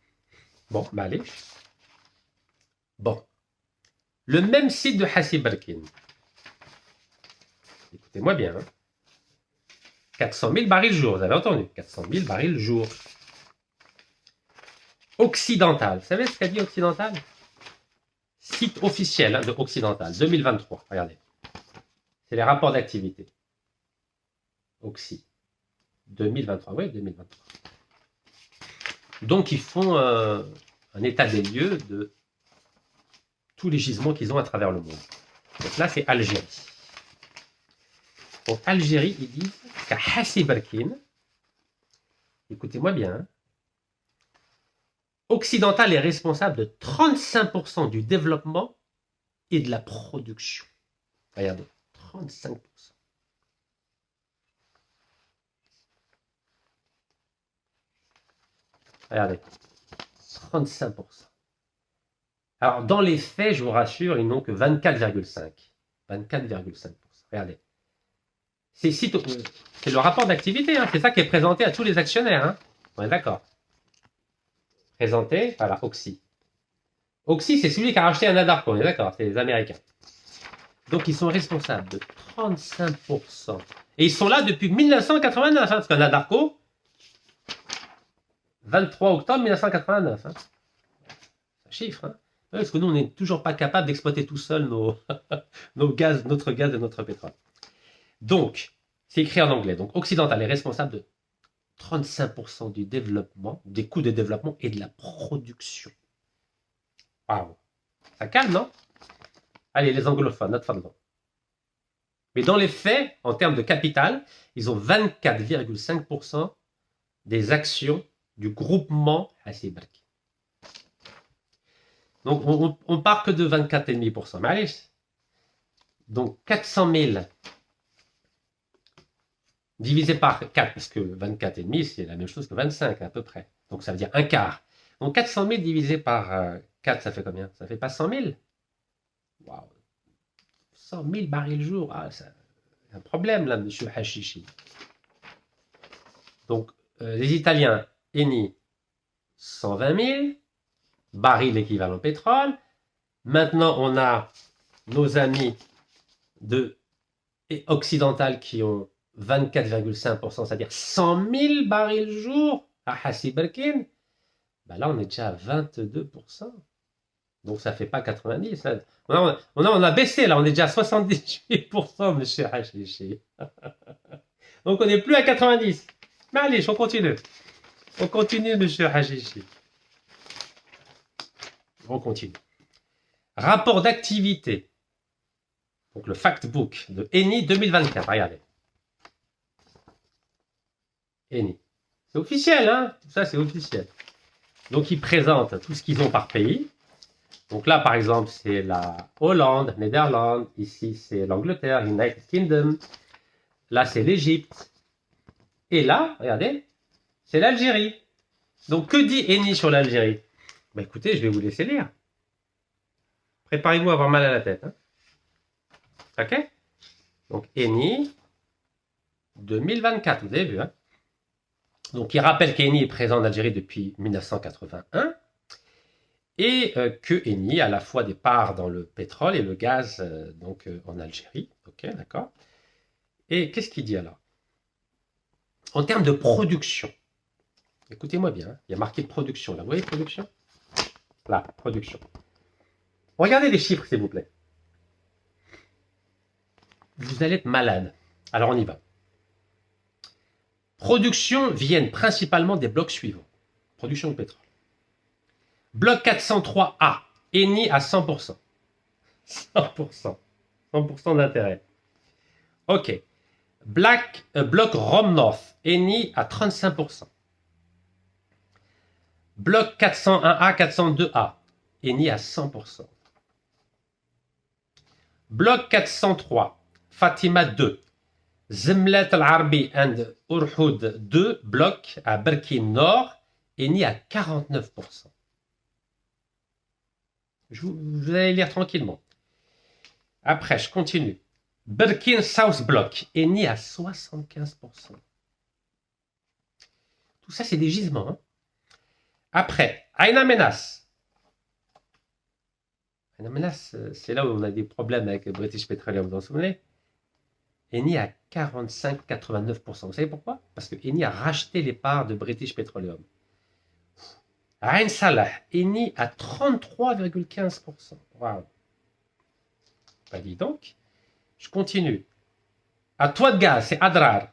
[SPEAKER 1] Bon, bah allez. Bon. Le même site de Hassi Barkin. Écoutez-moi bien. Hein. 400 000 barils jour, vous avez entendu? 400 000 barils jour. Occidental. Vous savez ce qu'a dit Occidental? Site officiel hein, de Occidental, 2023. Regardez. C'est les rapports d'activité. Oxy. 2023. Oui, 2023. Donc, ils font un état des lieux de tous les gisements qu'ils ont à travers le monde. Donc là, c'est Algérie. Donc, Algérie, ils disent qu'à Hassi Barkin, écoutez-moi bien, hein, Occidental est responsable de 35% du développement et de la production. Regardez, 35%. Regardez, 35%. Alors, dans les faits, je vous rassure, ils n'ont que 24,5%. 24,5%. Regardez. C'est le rapport d'activité, hein, c'est ça qui est présenté à tous les actionnaires. Hein. On est d'accord. Présenté, voilà, Oxy. Oxy, c'est celui qui a racheté Anadarko, on est d'accord, c'est les Américains. Donc, ils sont responsables de 35%. Et ils sont là depuis 1989, hein, parce qu'Anadarko, 23 octobre 1989. Hein. Ça chiffre, hein. Parce que nous, on n'est toujours pas capable d'exploiter tout seul notre gaz et notre pétrole. Donc, c'est écrit en anglais. Donc, Occidental est responsable de 35% du développement, des coûts de développement et de la production. Waouh. Ça calme, non? Allez, les anglophones, notre femme. Mais dans les faits, en termes de capital, ils ont 24,5% des actions du groupement Hassi Barkin. Donc, on part que de 24,5%. Mais allez, donc 400 000 divisé par 4, parce que 24,5, c'est la même chose que 25 à peu près. Donc, ça veut dire un quart. Donc, 400 000 divisé par 4, ça fait combien? Ça fait pas 100 000? Waouh. 100 000 barils jour. Ah, c'est un problème, là, monsieur Hachichi. Donc, les Italiens, Eni, 120 000 barils équivalent pétrole. Maintenant, on a nos amis de Occidental qui ont 24,5%, c'est-à-dire 100 000 barils jour à Hassi Barkin. Ben là, on est déjà à 22%. Donc, ça ne fait pas 90. Là. On a baissé, là. On est déjà à 78%, monsieur Hachichi. Donc, on n'est plus à 90. Mais allez, on continue. On continue, monsieur Hachichi. On continue. Rapport d'activité. Donc, le factbook de Eni 2024. Regardez. Eni. C'est officiel, hein? Tout ça, c'est officiel. Donc, ils présentent tout ce qu'ils ont par pays. Donc là, par exemple, c'est la Hollande, Néderlande. Ici, c'est l'Angleterre, United Kingdom. Là, c'est l'Égypte. Et là, regardez, c'est l'Algérie. Donc, que dit Eni sur l'Algérie? Ben, écoutez, je vais vous laisser lire. Préparez-vous à avoir mal à la tête. Hein. Ok? Donc, Eni, 2024, vous avez vu. Hein? Donc, il rappelle qu'Eni est présent en Algérie depuis 1981 et que Eni a à la fois des parts dans le pétrole et le gaz en Algérie. Ok, d'accord. Et qu'est-ce qu'il dit alors? En termes de production, écoutez-moi bien, hein, il y a marqué production là. Vous voyez production? Là, production. Regardez les chiffres, s'il vous plaît. Vous allez être malade. Alors, on y va. Production viennent principalement des blocs suivants. Production de pétrole. Bloc 403A, Eni à 100%. 100%. 100% d'intérêt. Ok. Bloc Rome North, Eni à 35%. Bloc 401A, 402A, Eni à 100%. Bloc 403, Fatima 2, Zemlet Al-Arbi and Urhoud 2, bloc à Berkin Nord, Eni à 49%. Vous allez lire tranquillement. Après, je continue. Berkin South Block, Eni à 75%. Tout ça, c'est des gisements. Hein. Après, Ain Amenas. Ain Amenas, c'est là où on a des problèmes avec British Petroleum, vous vous en souvenez? Eni à 45-89%. Vous savez pourquoi? Parce que Eni a racheté les parts de British Petroleum. Ain Salah, Eni à 33,15%. Waouh! Bah dis donc. Je continue. À Toit de Gaz, c'est Adrar.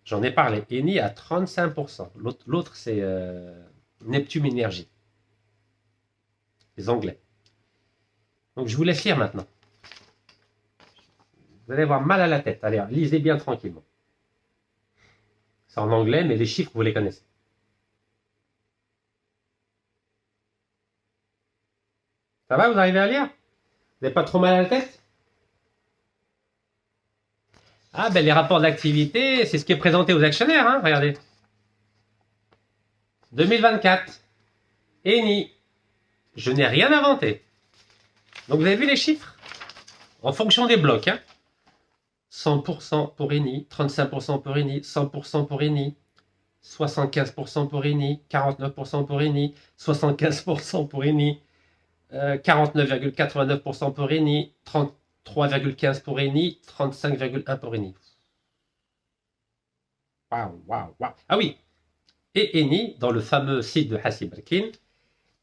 [SPEAKER 1] J'en ai parlé. Eni à 35%. L'autre, c'est Neptune Energy. Les Anglais. Donc, je vous laisse lire maintenant. Vous allez avoir mal à la tête. Allez, lisez bien tranquillement. C'est en anglais, mais les chiffres, vous les connaissez. Ça va, vous arrivez à lire? Vous n'avez pas trop mal à la tête? Ah, ben les rapports d'activité, c'est ce qui est présenté aux actionnaires, hein, regardez. 2024. Eni. Je n'ai rien inventé. Donc, vous avez vu les chiffres? En fonction des blocs, hein. 100% pour Eni, 35% pour Eni, 100% pour Eni, 75% pour Eni, 49% pour Eni, 75% pour Eni, 49,89% pour Eni, 33,15 pour Eni, 35,1 pour Eni. Waouh, waouh, waouh. Ah oui. Et Eni, dans le fameux site de Hassi Berkin,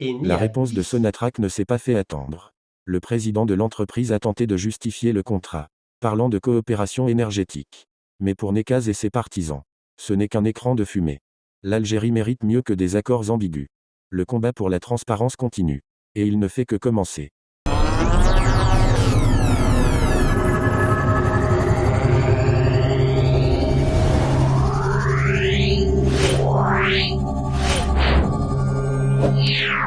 [SPEAKER 2] la réponse de Sonatrach ne s'est pas fait attendre. Le président de l'entreprise a tenté de justifier le contrat, parlant de coopération énergétique. Mais pour Nekaz et ses partisans, ce n'est qu'un écran de fumée. L'Algérie mérite mieux que des accords ambigus. Le combat pour la transparence continue. Et il ne fait que commencer.
[SPEAKER 3] Yeah.